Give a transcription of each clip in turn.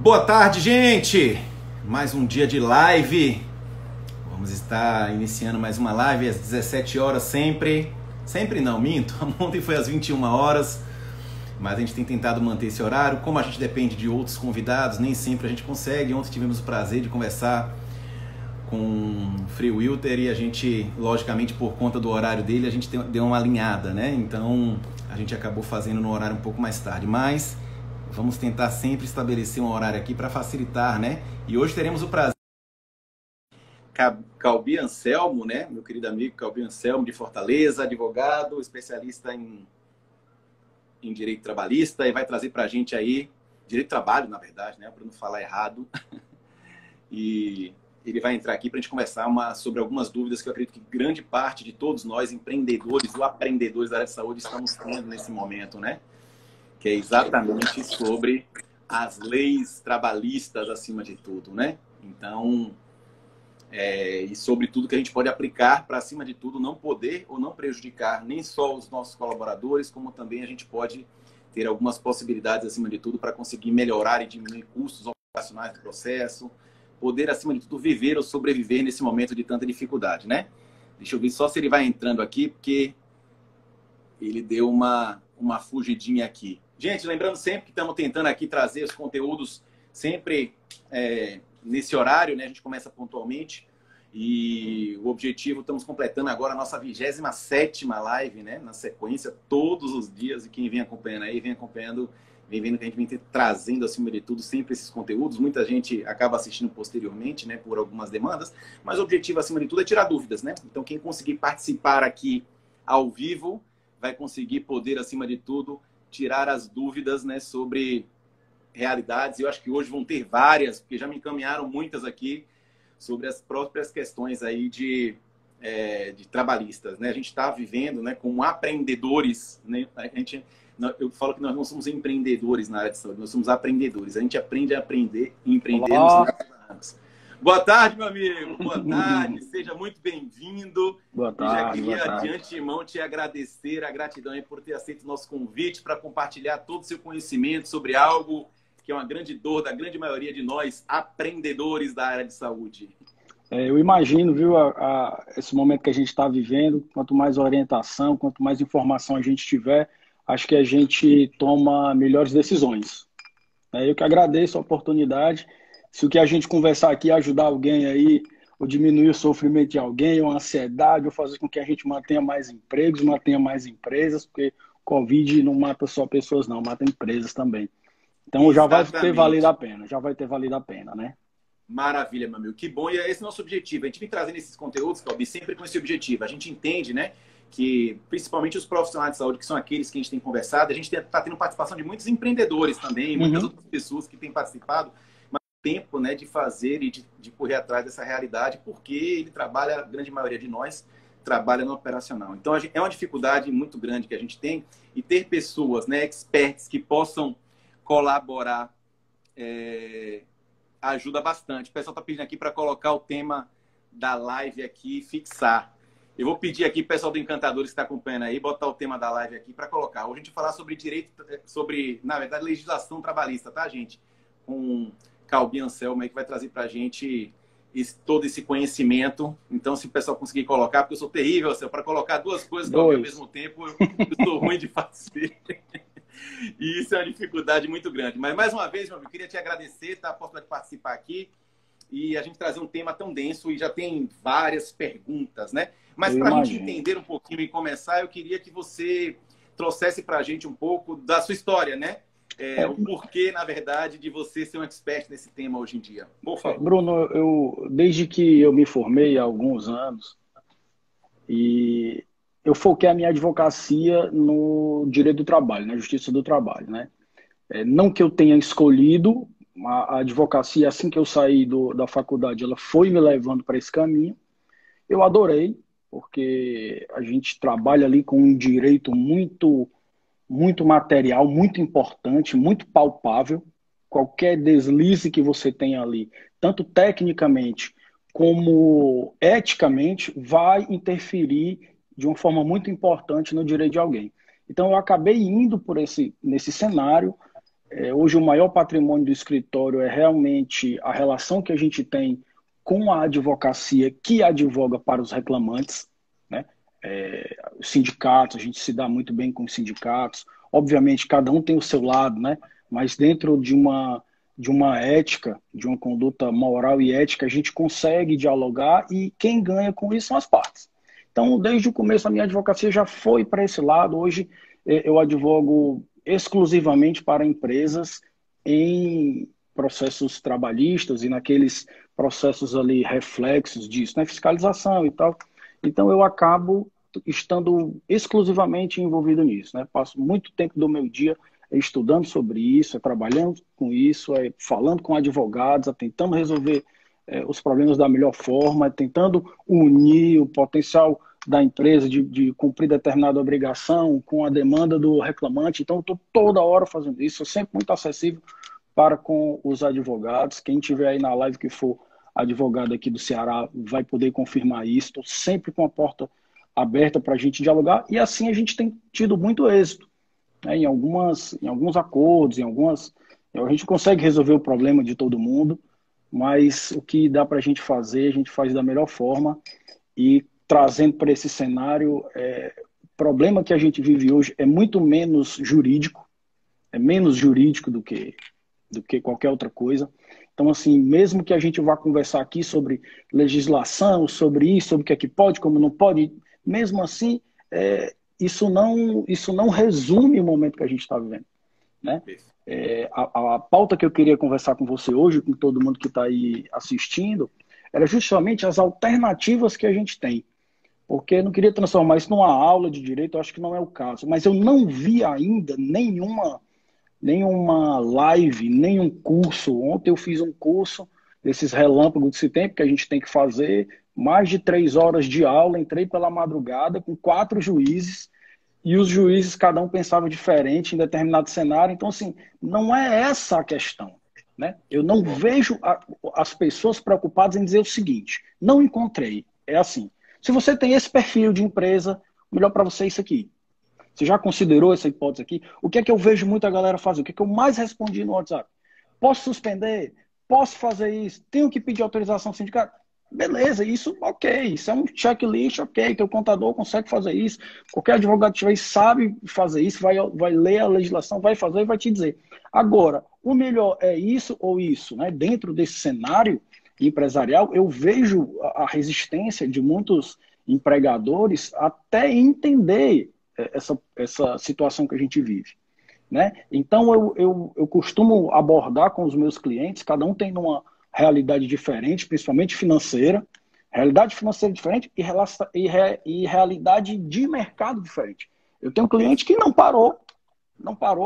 Boa tarde, gente! Mais um dia de live. Vamos estar iniciando mais uma live às 17 horas sempre. Sempre não, minto. Ontem foi às 21 horas. Mas a gente tem tentado manter esse horário. Como a gente depende de outros convidados, nem sempre a gente consegue. Ontem tivemos o prazer de conversar com o Frei Wilter e a gente, logicamente, por conta do horário dele, a gente deu uma alinhada, né? Então, a gente acabou fazendo no horário um pouco mais tarde. Mas vamos tentar sempre estabelecer um horário aqui para facilitar, né? E hoje teremos o prazer Calbi Anselmo, né? Meu querido amigo Calbi Anselmo, de Fortaleza, advogado, especialista em direito trabalhista, e vai trazer para a gente aí, direito do trabalho, na verdade, né? Para não falar errado. E ele vai entrar aqui para a gente conversar sobre algumas dúvidas que eu acredito que grande parte de todos nós, empreendedores ou aprendedores da área de saúde, estamos tendo nesse momento, né? Que é exatamente sobre as leis trabalhistas acima de tudo, né? Então, e sobre tudo que a gente pode aplicar para, acima de tudo, não poder ou não prejudicar nem só os nossos colaboradores, como também a gente pode ter algumas possibilidades, acima de tudo, para conseguir melhorar e diminuir custos operacionais do processo, poder, acima de tudo, viver ou sobreviver nesse momento de tanta dificuldade, né? Deixa eu ver só se ele vai entrando aqui, porque ele deu uma fugidinha aqui. Gente, lembrando sempre que estamos tentando aqui trazer os conteúdos sempre nesse horário, né? A gente começa pontualmente e o objetivo, estamos completando agora a nossa 27ª live, né? Na sequência, todos os dias, e quem vem acompanhando aí, vem vendo que a gente vem trazendo, acima de tudo, sempre esses conteúdos. Muita gente acaba assistindo posteriormente, né? Por algumas demandas, mas o objetivo, acima de tudo, é tirar dúvidas, né? Então, quem conseguir participar aqui ao vivo vai conseguir poder, acima de tudo, tirar as dúvidas, né, sobre realidades. Eu acho que hoje vão ter várias, porque já me encaminharam muitas aqui sobre as próprias questões aí de trabalhistas, né? A gente está vivendo, né, como aprendedores, né? Eu falo que nós não somos empreendedores na área de saúde, nós somos aprendedores. A gente aprende a aprender e empreendemos. Boa tarde, meu amigo. Boa tarde. Seja muito bem-vindo. Boa tarde. E já queria, de antemão, te agradecer, a gratidão aí por ter aceito o nosso convite para compartilhar todo o seu conhecimento sobre algo que é uma grande dor da grande maioria de nós, aprendedores da área de saúde. Eu imagino, viu, esse momento que a gente está vivendo, quanto mais orientação, quanto mais informação a gente tiver, acho que a gente toma melhores decisões. Eu que agradeço a oportunidade. Se o que a gente conversar aqui ajudar alguém aí, ou diminuir o sofrimento de alguém, ou a ansiedade, ou fazer com que a gente mantenha mais empregos, mantenha mais empresas, porque Covid não mata só pessoas não, mata empresas também. Então já vai ter valido a pena, né? Maravilha, meu amigo. Que bom. E é esse nosso objetivo. A gente vem trazendo esses conteúdos, Calbi, sempre com esse objetivo. A gente entende, né, que principalmente os profissionais de saúde, que são aqueles que a gente tem conversado, a gente está tendo participação de muitos empreendedores também, muitas outras pessoas que têm participado, mas tempo, né, de fazer e de correr atrás dessa realidade, porque ele trabalha, a grande maioria de nós, trabalha no operacional. Então, é uma dificuldade muito grande que a gente tem, e ter pessoas, né, experts, que possam colaborar ajuda bastante. O pessoal está pedindo aqui para colocar o tema da live aqui e fixar. Eu vou pedir aqui, pessoal do Encantadores que está acompanhando aí, botar o tema da live aqui para colocar. Hoje a gente vai falar sobre direito, na verdade, legislação trabalhista, tá, gente? Com Calbi Anselmo aí, que vai trazer para a gente todo esse conhecimento. Então, se o pessoal conseguir colocar, porque eu sou terrível, Anselmo, para colocar duas coisas ao mesmo tempo, eu sou ruim de fazer. E isso é uma dificuldade muito grande. Mas, mais uma vez, meu amigo, queria te agradecer, tá, a oportunidade de participar aqui e a gente trazer um tema tão denso, e já tem várias perguntas, né? Mas para a gente entender um pouquinho e começar, eu queria que você trouxesse para a gente um pouco da sua história, né? O porquê, na verdade, de você ser um expert nesse tema hoje em dia. Por favor. Bruno, desde que eu me formei há alguns anos, e eu foquei a minha advocacia no direito do trabalho, na justiça do trabalho, né? Não que eu tenha escolhido, a advocacia, assim que eu saí da faculdade, ela foi me levando para esse caminho. Eu adorei, porque a gente trabalha ali com um direito muito, muito material, muito importante, muito palpável. Qualquer deslize que você tenha ali, tanto tecnicamente como eticamente, vai interferir de uma forma muito importante no direito de alguém. Então, eu acabei indo nesse cenário, Hoje o maior patrimônio do escritório é realmente a relação que a gente tem com a advocacia que advoga para os reclamantes, né? Os sindicatos, a gente se dá muito bem com os sindicatos. Obviamente, cada um tem o seu lado, né? Mas dentro de uma ética, de uma conduta moral e ética, a gente consegue dialogar e quem ganha com isso são as partes. Então, desde o começo, a minha advocacia já foi para esse lado. Hoje, eu advogo exclusivamente para empresas em processos trabalhistas e naqueles processos ali reflexos disso, né? Fiscalização e tal. Então, eu acabo estando exclusivamente envolvido nisso, né? Passo muito tempo do meu dia estudando sobre isso, trabalhando com isso, falando com advogados, tentando resolver os problemas da melhor forma, tentando unir o potencial da empresa de cumprir determinada obrigação com a demanda do reclamante. Então, eu estou toda hora fazendo isso, sou sempre muito acessível para com os advogados. Quem tiver aí na live que for advogado aqui do Ceará vai poder confirmar isso. Estou sempre com a porta aberta para a gente dialogar e assim a gente tem tido muito êxito, né, em alguns acordos, a gente consegue resolver o problema de todo mundo, mas o que dá para a gente faz da melhor forma e trazendo para esse cenário, o problema que a gente vive hoje é muito menos jurídico, do que qualquer outra coisa. Então, assim, mesmo que a gente vá conversar aqui sobre legislação, sobre isso, sobre o que é que pode, como não pode, mesmo assim, isso não resume o momento que a gente está vivendo, né? A pauta que eu queria conversar com você hoje, com todo mundo que está aí assistindo, era justamente as alternativas que a gente tem. Porque eu não queria transformar isso numa aula de direito, eu acho que não é o caso. Mas eu não vi ainda nenhuma live, nenhum curso. Ontem eu fiz um curso desses relâmpagos desse tempo que a gente tem que fazer, mais de 3 horas de aula, entrei pela madrugada com 4 juízes, e os juízes, cada um pensava diferente em determinado cenário. Então, assim, não é essa a questão, né? Eu não vejo as pessoas preocupadas em dizer o seguinte, não encontrei. É assim, se você tem esse perfil de empresa, melhor para você é isso aqui. Você já considerou essa hipótese aqui? O que é que eu vejo muita galera fazer? O que é que eu mais respondi no WhatsApp? Posso suspender? Posso fazer isso? Tenho que pedir autorização sindical? Beleza, isso ok, isso é um checklist, ok, teu contador consegue fazer isso, qualquer advogado que tiver sabe fazer isso, vai ler a legislação, vai fazer e vai te dizer. Agora, o melhor é isso ou isso, né? Dentro desse cenário empresarial, eu vejo a resistência de muitos empregadores até entender essa situação que a gente vive, né? Então, eu costumo abordar com os meus clientes, cada um tem uma realidade diferente, principalmente financeira, realidade financeira diferente e realidade de mercado diferente. Eu tenho um cliente que não parou,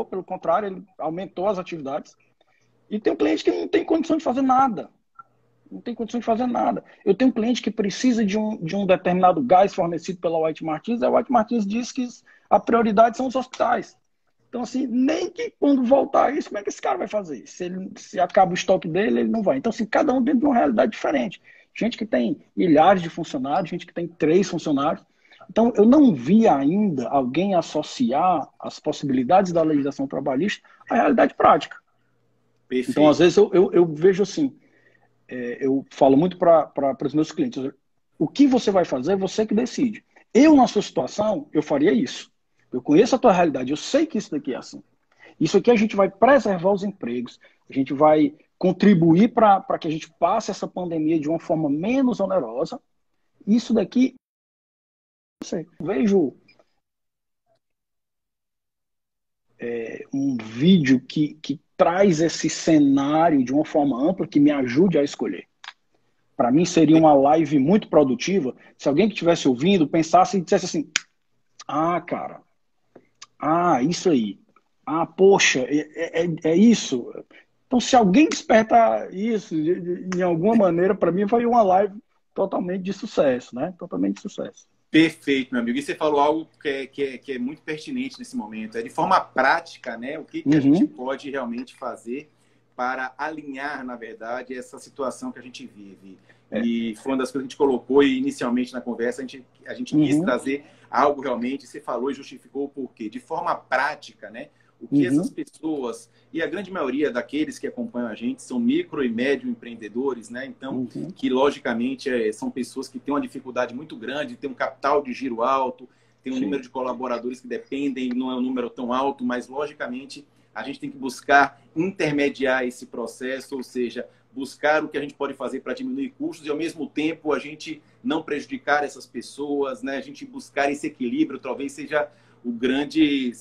pelo contrário, ele aumentou as atividades, e tem um cliente que não tem condição de fazer nada. Não tem condição de fazer nada. Eu tenho um cliente que precisa de um determinado gás fornecido pela White Martins, e a White Martins diz que a prioridade são os hospitais. Então, assim, nem que quando voltar isso, como é que esse cara vai fazer isso? Se acaba o estoque dele, ele não vai. Então, assim, cada um dentro de uma realidade diferente. Gente que tem milhares de funcionários, gente que tem 3 funcionários. Então, eu não vi ainda alguém associar as possibilidades da legislação trabalhista à realidade prática. Perfeito. Então, às vezes, eu vejo assim, eu falo muito para os meus clientes, o que você vai fazer, você que decide. Eu, na sua situação, eu faria isso. Eu conheço a tua realidade, eu sei que isso daqui é assim. Isso aqui a gente vai preservar os empregos, a gente vai contribuir para que a gente passe essa pandemia de uma forma menos onerosa. Isso daqui, eu vejo um vídeo que traz esse cenário de uma forma ampla que me ajude a escolher. Para mim seria uma live muito produtiva se alguém que estivesse ouvindo pensasse e dissesse assim, cara, isso aí. Poxa, é isso. Então, se alguém despertar isso de alguma maneira, para mim vai uma live totalmente de sucesso, né? Totalmente de sucesso. Perfeito, meu amigo. E você falou algo que é muito pertinente nesse momento. É de forma prática, né? O que a gente pode realmente fazer para alinhar, na verdade, essa situação que a gente vive. E foi uma das coisas que a gente colocou e inicialmente na conversa, a gente quis trazer algo realmente, você falou e justificou o porquê. De forma prática, né? O que essas Uhum. pessoas, e a grande maioria daqueles que acompanham a gente, são micro e médio empreendedores, né? Então, Uhum. que logicamente são pessoas que têm uma dificuldade muito grande, têm um capital de giro alto, tem um Sim. número de colaboradores que dependem, não é um número tão alto, mas logicamente a gente tem que buscar intermediar esse processo, ou seja, buscar o que a gente pode fazer para diminuir custos e, ao mesmo tempo, a gente não prejudicar essas pessoas, né? A gente buscar esse equilíbrio, talvez seja o grande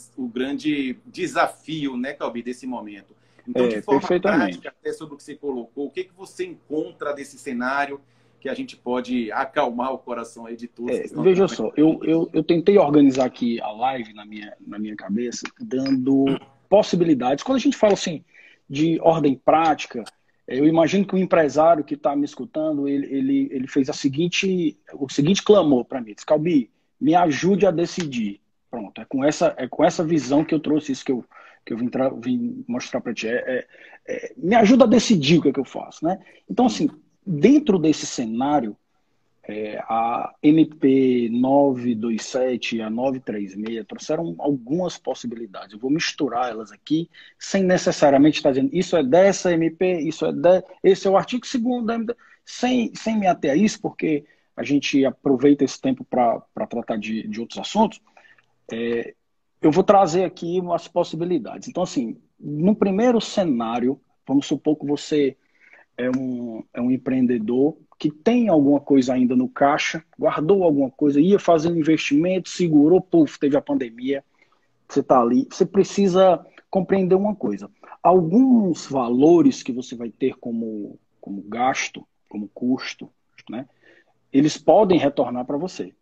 desafio, né, Calbi, desse momento. Então, de forma prática, Perfeitamente. até sobre o que você colocou, o que, que você encontra desse cenário que a gente pode acalmar o coração aí de todos que estão Veja acompanhando só, a gente? eu tentei organizar aqui a live na minha cabeça, dando possibilidades. Quando a gente fala assim de ordem prática, eu imagino que o empresário que está me escutando, ele fez o seguinte clamor para mim: disse, Calbi, me ajude a decidir. Pronto, é com essa visão que eu trouxe isso que eu vim mostrar para ti. Me ajuda a decidir o que é que eu faço, né? Então, Sim, assim, dentro desse cenário, a MP 927 e a 936 trouxeram algumas possibilidades. Eu vou misturar elas aqui, sem necessariamente estar dizendo isso é dessa MP, esse é o artigo 2º da MP, sem me ater a isso, porque a gente aproveita esse tempo para tratar de outros assuntos. Eu vou trazer aqui umas possibilidades. Então, assim, no primeiro cenário, vamos supor que você é um empreendedor que tem alguma coisa ainda no caixa, guardou alguma coisa, ia fazer um investimento, segurou, puf, teve a pandemia, você está ali. Você precisa compreender uma coisa. Alguns valores que você vai ter como gasto, como custo, né, eles podem retornar para você.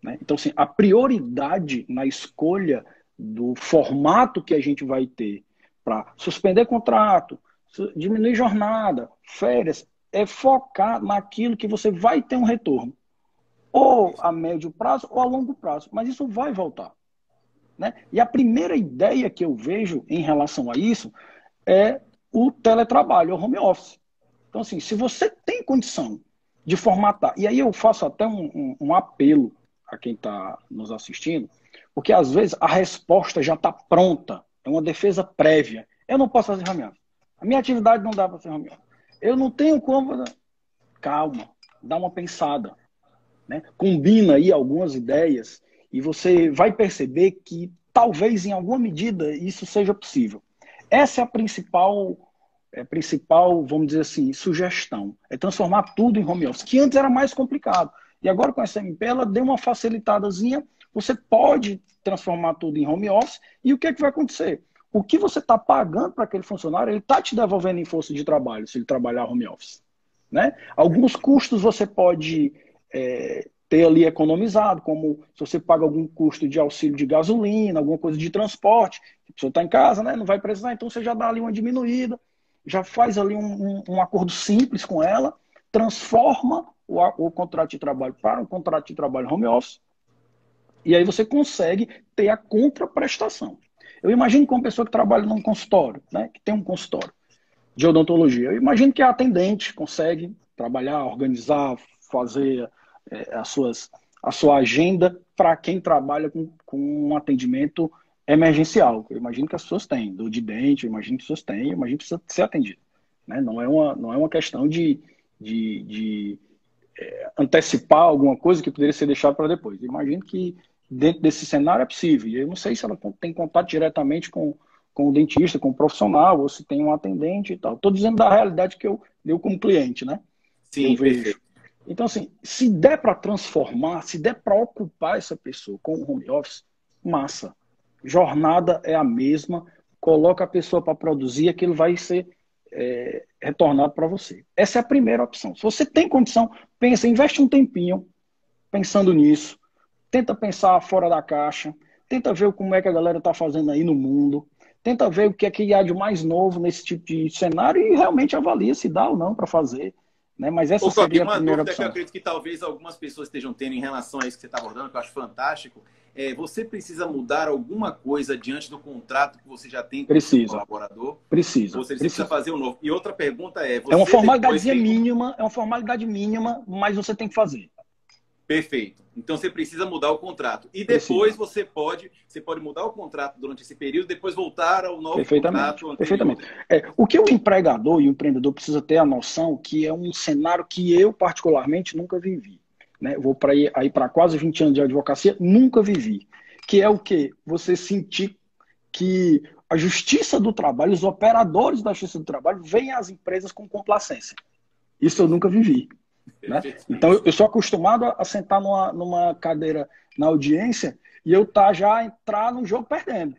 Né? Então, assim, a prioridade na escolha do formato que a gente vai ter para suspender contrato, diminuir jornada, férias, é focar naquilo que você vai ter um retorno, ou a médio prazo ou a longo prazo, mas isso vai voltar. Né? E a primeira ideia que eu vejo em relação a isso é o teletrabalho, o home office. Então, assim, se você tem condição de formatar, e aí eu faço até um apelo a quem está nos assistindo, porque às vezes a resposta já está pronta, é uma defesa prévia. Eu não posso fazer home office. A minha atividade não dá para ser home office. Eu não tenho como. Calma, dá uma pensada. Né? Combina aí algumas ideias e você vai perceber que talvez em alguma medida isso seja possível. Essa é a principal, vamos dizer assim, sugestão. É transformar tudo em home office, que antes era mais complicado. E agora com essa MP ela deu uma facilitadazinha, você pode transformar tudo em home office e o que é que vai acontecer? O que você está pagando para aquele funcionário, ele está te devolvendo em força de trabalho, se ele trabalhar home office. Né? Alguns custos você pode ter ali economizado, como se você paga algum custo de auxílio de gasolina, alguma coisa de transporte, a pessoa está em casa, né? Não vai precisar, então você já dá ali uma diminuída, já faz ali um acordo simples com ela, transforma o contrato de trabalho para um contrato de trabalho home office, e aí você consegue ter a contraprestação. Eu imagino que uma pessoa que trabalha num consultório, né? Que tem um consultório de odontologia. Eu imagino que a atendente consegue trabalhar, organizar, fazer a sua agenda para quem trabalha com um atendimento emergencial. Eu imagino que as pessoas têm, dor de dente, eu imagino que as pessoas têm, eu imagino que precisa ser atendido. Né? Não é uma questão de antecipar alguma coisa que poderia ser deixada para depois. Eu imagino que dentro desse cenário é possível. E eu não sei se ela tem contato diretamente com o dentista, com o profissional, ou se tem um atendente e tal. Estou dizendo da realidade que eu como cliente, né? Que eu sim, vejo. perfeito. Então, assim, se der para transformar, se der para ocupar essa pessoa com o home office, massa. Jornada é a mesma, coloca a pessoa para produzir, aquilo vai ser retornado para você. Essa é a primeira opção. Se você tem condição, pensa, investe um tempinho pensando nisso, tenta pensar fora da caixa, tenta ver como é que a galera está fazendo aí no mundo, tenta ver o que é que há de mais novo nesse tipo de cenário e realmente avalia se dá ou não para fazer. Né? Mas essa Ô, Cobi, seria a uma primeira dúvida que eu opção. acredito que talvez algumas pessoas estejam tendo em relação a isso que você está abordando, que eu acho fantástico, você precisa mudar alguma coisa diante do contrato que você já tem com o seu Precisa, colaborador? precisa, Ou você precisa precisa. fazer um novo? E outra pergunta é, É uma você depois formalidadezinha tem... mínima, é uma formalidade mínima, mas você tem que fazer. Perfeito. Então você precisa mudar o contrato. E depois você pode mudar o contrato durante esse período, depois voltar ao novo contrato anterior. Perfeitamente. O que o empregador e o empreendedor precisa ter a noção que é um cenário que eu, particularmente, nunca vivi. Né? Vou para quase 20 anos de advocacia, nunca vivi. Que é o quê? Você sentir que a justiça do trabalho, os operadores da justiça do trabalho, veem as empresas com complacência. Isso eu nunca vivi. Né? Então, eu sou acostumado a sentar numa cadeira na audiência e eu já entrar no jogo perdendo.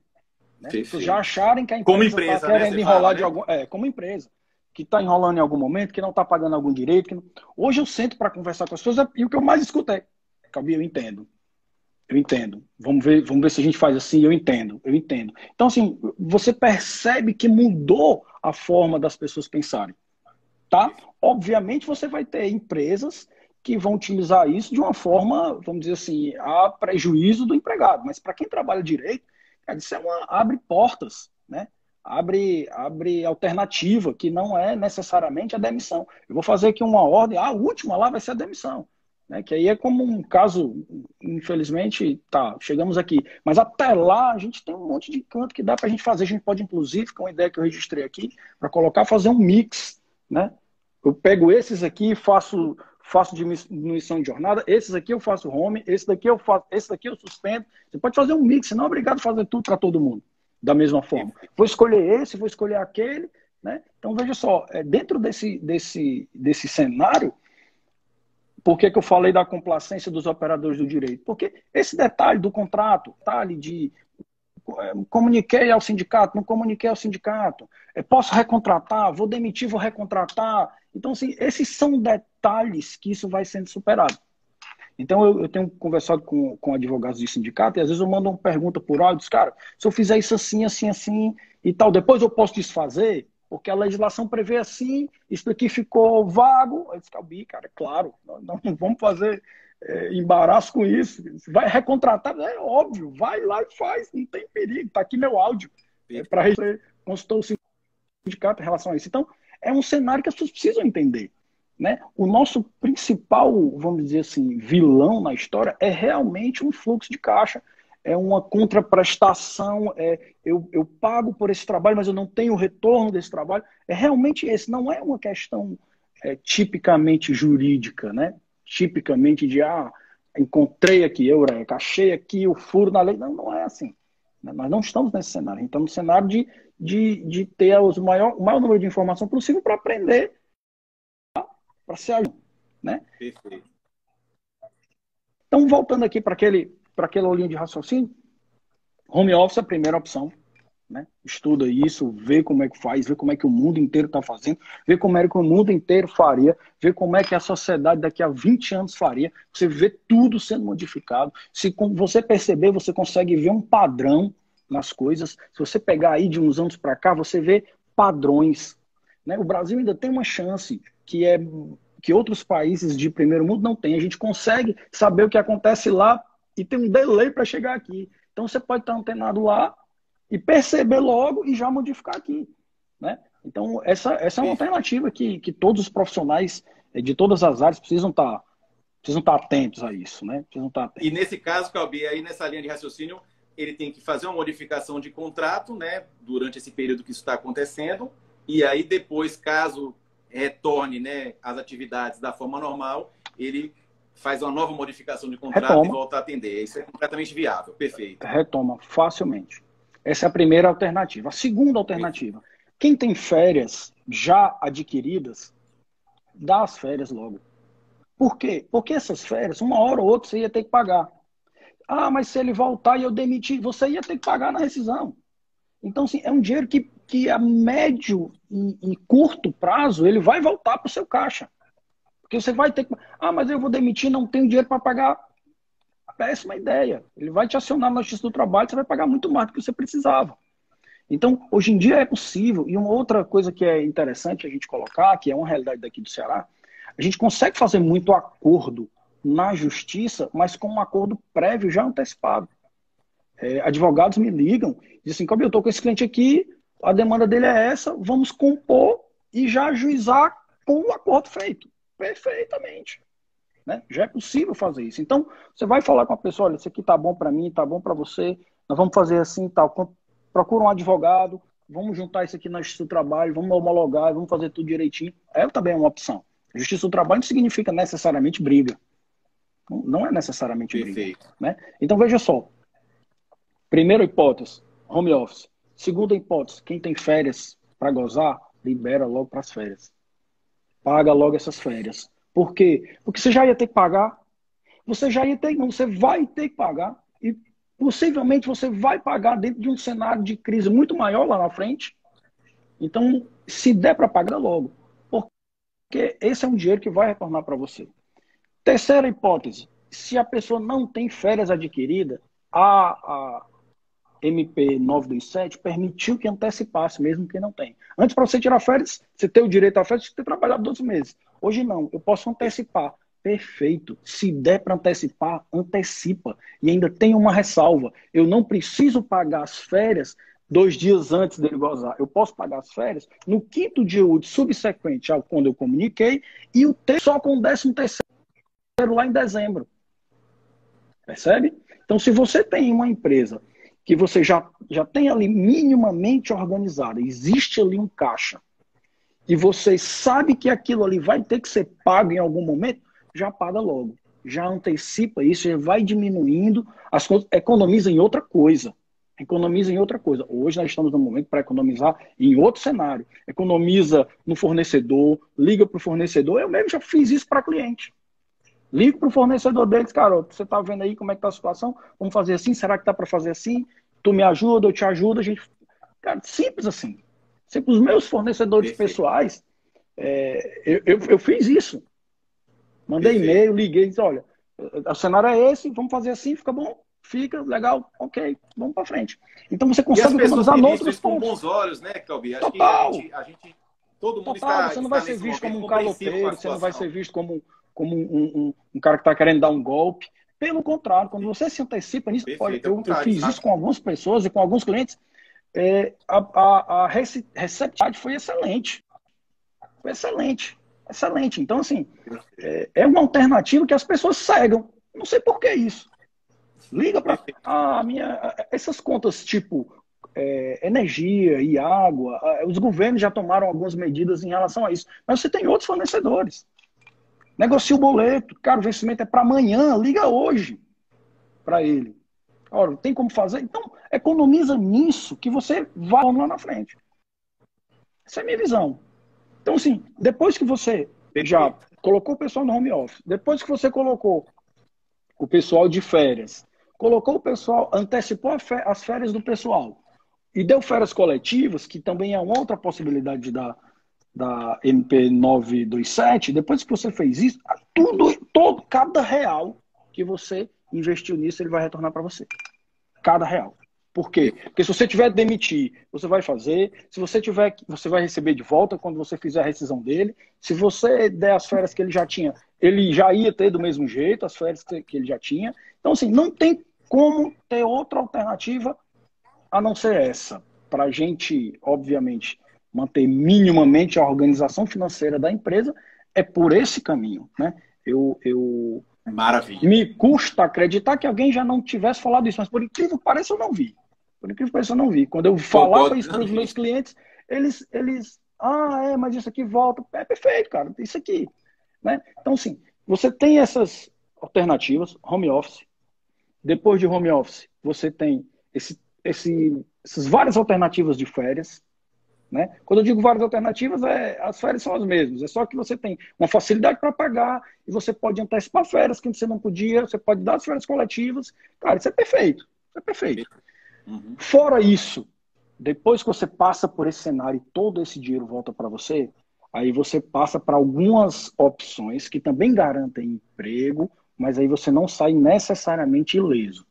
Né? Já acharem que a empresa está querendo enrolar de algum... como empresa. Que está enrolando em algum momento, que não está pagando algum direito. Não... Hoje eu sento para conversar com as pessoas e o que eu mais escuto é: Calbi, eu entendo. Eu entendo. Vamos ver se a gente faz assim. Eu entendo. Então, assim, você percebe que mudou a forma das pessoas pensarem. Tá? Obviamente, você vai ter empresas que vão utilizar isso de uma forma, vamos dizer assim, a prejuízo do empregado. Mas para quem trabalha direito, isso abre portas, né? Abre alternativa, que não é necessariamente a demissão. Eu vou fazer aqui uma ordem, a última lá vai ser a demissão. Né? Que aí é como um caso, infelizmente, chegamos aqui. Mas até lá, a gente tem um monte de canto que dá para a gente fazer. A gente pode, inclusive, com uma ideia que eu registrei aqui, para colocar, fazer um mix, né? Eu pego esses aqui, faço diminuição de jornada, esses aqui eu faço home, esse daqui eu suspendo. Você pode fazer um mix, você não é obrigado a fazer tudo para todo mundo, da mesma forma. Vou escolher esse, vou escolher aquele, né? Então, veja só, dentro desse cenário, por que eu falei da complacência dos operadores do direito? Porque esse detalhe do contrato, detalhe de comuniquei ao sindicato, não comuniquei ao sindicato, posso recontratar, vou demitir, vou recontratar. Então, assim, esses são detalhes que isso vai sendo superado. Então, eu tenho conversado com advogados de sindicato e às vezes eu mando uma pergunta por áudio, diz, cara, se eu fizer isso assim, assim, assim e tal, depois eu posso desfazer? Porque a legislação prevê assim, isso aqui ficou vago. Eu disse, Calbi, cara, claro, não vamos fazer embaraço com isso. Vai recontratar, é óbvio, vai lá e faz, não tem perigo, está aqui meu áudio. Para consultou o sindicato em relação a isso. Então, é um cenário que as pessoas precisam entender. Né? O nosso principal, vamos dizer assim, vilão na história é realmente um fluxo de caixa, é uma contraprestação, eu pago por esse trabalho, mas eu não tenho o retorno desse trabalho. É realmente esse, não é uma questão tipicamente jurídica, né? Tipicamente de, encontrei aqui, eureka, achei aqui o furo na lei. Não, não é assim. Nós não estamos nesse cenário, a gente está no cenário de ter o maior número de informação possível para aprender, para se ajudar, né? Perfeito. Então, voltando aqui para aquela linha de raciocínio, home office é a primeira opção, né? Estuda isso, vê como é que faz, vê como é que o mundo inteiro está fazendo, vê como é que o mundo inteiro faria, vê como é que a sociedade daqui a 20 anos faria, você vê tudo sendo modificado. Se você perceber, você consegue ver um padrão nas coisas. Se você pegar aí de uns anos para cá, você vê padrões, né? O Brasil ainda tem uma chance que outros países de primeiro mundo não têm. A gente consegue saber o que acontece lá e tem um delay para chegar aqui. Então você pode estar antenado lá e perceber logo e já modificar aqui, né? Então essa é uma alternativa que todos os profissionais de todas as áreas precisam estar atentos a isso, né? Precisam estar atentos. E nesse caso, Calbi, aí nessa linha de raciocínio, ele tem que fazer uma modificação de contrato, né? Durante esse período que isso está acontecendo, e aí depois, caso retorne, né, as atividades da forma normal, ele faz uma nova modificação de contrato e volta a atender. Isso é completamente viável. Perfeito. Retoma facilmente. Essa é a primeira alternativa. A segunda alternativa, quem tem férias já adquiridas, dá as férias logo. Por quê? Porque essas férias, uma hora ou outra, você ia ter que pagar. Mas se ele voltar e eu demitir, você ia ter que pagar na rescisão. Então, assim, é um dinheiro que a médio e curto prazo, ele vai voltar para o seu caixa. Porque você vai ter que... mas eu vou demitir, não tenho dinheiro para pagar. Péssima ideia. Ele vai te acionar na Justiça do Trabalho, você vai pagar muito mais do que você precisava. Então, hoje em dia é possível. E uma outra coisa que é interessante a gente colocar, que é uma realidade daqui do Ceará, a gente consegue fazer muito acordo na Justiça, mas com um acordo prévio já antecipado. Advogados me ligam, dizem assim, eu estou com esse cliente aqui, a demanda dele é essa, vamos compor e já ajuizar com o acordo feito. Perfeitamente. né? Já é possível fazer isso. Então, você vai falar com a pessoa, olha, isso aqui tá bom para mim, tá bom para você, nós vamos fazer assim e tal. Procura um advogado, vamos juntar isso aqui na Justiça do Trabalho, vamos homologar, vamos fazer tudo direitinho. Também é uma opção. Justiça do Trabalho não significa necessariamente briga. Não é necessariamente briga. Né? Então, veja só. Primeira hipótese, home office. Segunda hipótese, quem tem férias para gozar, libera logo para as férias. Paga logo essas férias. Por quê? Porque você já ia ter que pagar. Você já ia ter, não, você vai ter que pagar. E possivelmente você vai pagar dentro de um cenário de crise muito maior lá na frente. Então, se der para pagar logo. Porque esse é um dinheiro que vai retornar para você. Terceira hipótese, se a pessoa não tem férias adquiridas, a MP 927 permitiu que antecipasse, mesmo que não tem. Antes, para você tirar férias, você ter o direito a férias, você tem que ter trabalhado 12 meses. Hoje não, eu posso antecipar. Perfeito. Se der para antecipar, antecipa. E ainda tem uma ressalva. Eu não preciso pagar as férias 2 dias antes dele gozar. Eu posso pagar as férias no 5º dia útil subsequente ao quando eu comuniquei e o só com o 13º lá em dezembro. Percebe? Então, se você tem uma empresa que você já tem ali minimamente organizada, existe ali um caixa, e você sabe que aquilo ali vai ter que ser pago em algum momento, já paga logo. Já antecipa isso, já vai diminuindo, as coisas, economiza em outra coisa. Economiza em outra coisa. Hoje nós estamos no momento para economizar em outro cenário. Economiza no fornecedor, liga para o fornecedor. Eu mesmo já fiz isso para cliente. Ligo para o fornecedor deles, cara, você está vendo aí como é que está a situação? Vamos fazer assim? Será que dá para fazer assim? Tu me ajuda, eu te ajudo. A gente... Cara, simples assim. Sempre os meus fornecedores pessoais, eu fiz isso. Mandei e-mail, liguei, disse, olha, o cenário é esse, vamos fazer assim, fica bom? Fica, legal, ok, vamos para frente. Então você consegue economizar outros com pontos. bons olhos, né, Kelby? Acho Total. que a gente todo mundo Total. Você não vai ser visto como um caloteiro, você não vai ser visto como um cara que está querendo dar um golpe. Pelo contrário, quando você se antecipa nisso, olha, eu fiz isso com algumas pessoas e com alguns clientes, a receptividade foi excelente. Foi excelente. Excelente. Então, assim, é uma alternativa que as pessoas cegam. Não sei por que isso. Liga para essas contas tipo energia e água, os governos já tomaram algumas medidas em relação a isso. Mas você tem outros fornecedores. Negocia o boleto. Cara, o vencimento é para amanhã. Liga hoje para ele. Ora, tem como fazer? Então, economiza nisso que você vai lá na frente. Essa é a minha visão. Então, assim, depois que você já colocou o pessoal no home office, depois que você colocou o pessoal de férias, colocou o pessoal, antecipou as férias do pessoal e deu férias coletivas, que também é uma outra possibilidade da MP 927, depois que você fez isso, cada real que você investiu nisso, ele vai retornar para você. Cada real. Por quê? Porque se você tiver que demitir, você vai fazer. Se você tiver, você vai receber de volta quando você fizer a rescisão dele. Se você der as férias que ele já tinha, ele já ia ter do mesmo jeito, as férias que ele já tinha. Então, assim, não tem como ter outra alternativa a não ser essa. Para a gente, obviamente, manter minimamente a organização financeira da empresa, é por esse caminho, né? Maravilha. Me custa acreditar que alguém já não tivesse falado isso, mas por incrível que pareça, eu não vi. Por incrível que pareça, eu não vi. Quando eu falava isso para os meus clientes, eles mas isso aqui volta. É perfeito, cara, isso aqui. Né? Então, assim, você tem essas alternativas, home office. Depois de home office, você tem essas várias alternativas de férias. Né? Quando eu digo várias alternativas, as férias são as mesmas. É só que você tem uma facilidade para pagar e você pode antecipar férias que você não podia, você pode dar as férias coletivas. Cara, isso é perfeito. Isso é perfeito. Uhum. Fora isso, depois que você passa por esse cenário e todo esse dinheiro volta para você, aí você passa para algumas opções que também garantem emprego, mas aí você não sai necessariamente ileso.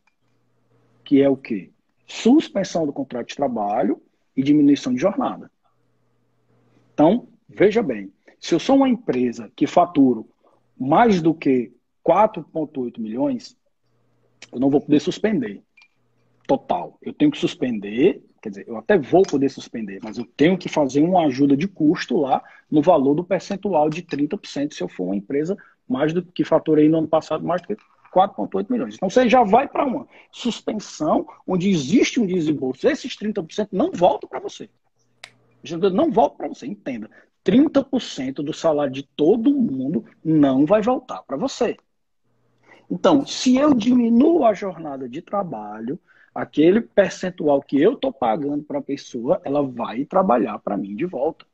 Que é o quê? Suspensão do contrato de trabalho e diminuição de jornada. Então, veja bem, se eu sou uma empresa que faturo mais do que 4,8 milhões, eu não vou poder suspender. Total. Eu tenho que suspender, quer dizer, eu até vou poder suspender, mas eu tenho que fazer uma ajuda de custo lá no valor do percentual de 30% se eu for uma empresa mais do que faturei no ano passado, mais do que 4,8 milhões. Então você já vai para uma suspensão onde existe um desembolso. Esses 30% não voltam para você. Não volta para você, entenda. 30% do salário de todo mundo não vai voltar para você. Então, se eu diminuo a jornada de trabalho, aquele percentual que eu estou pagando para a pessoa, ela vai trabalhar para mim de volta.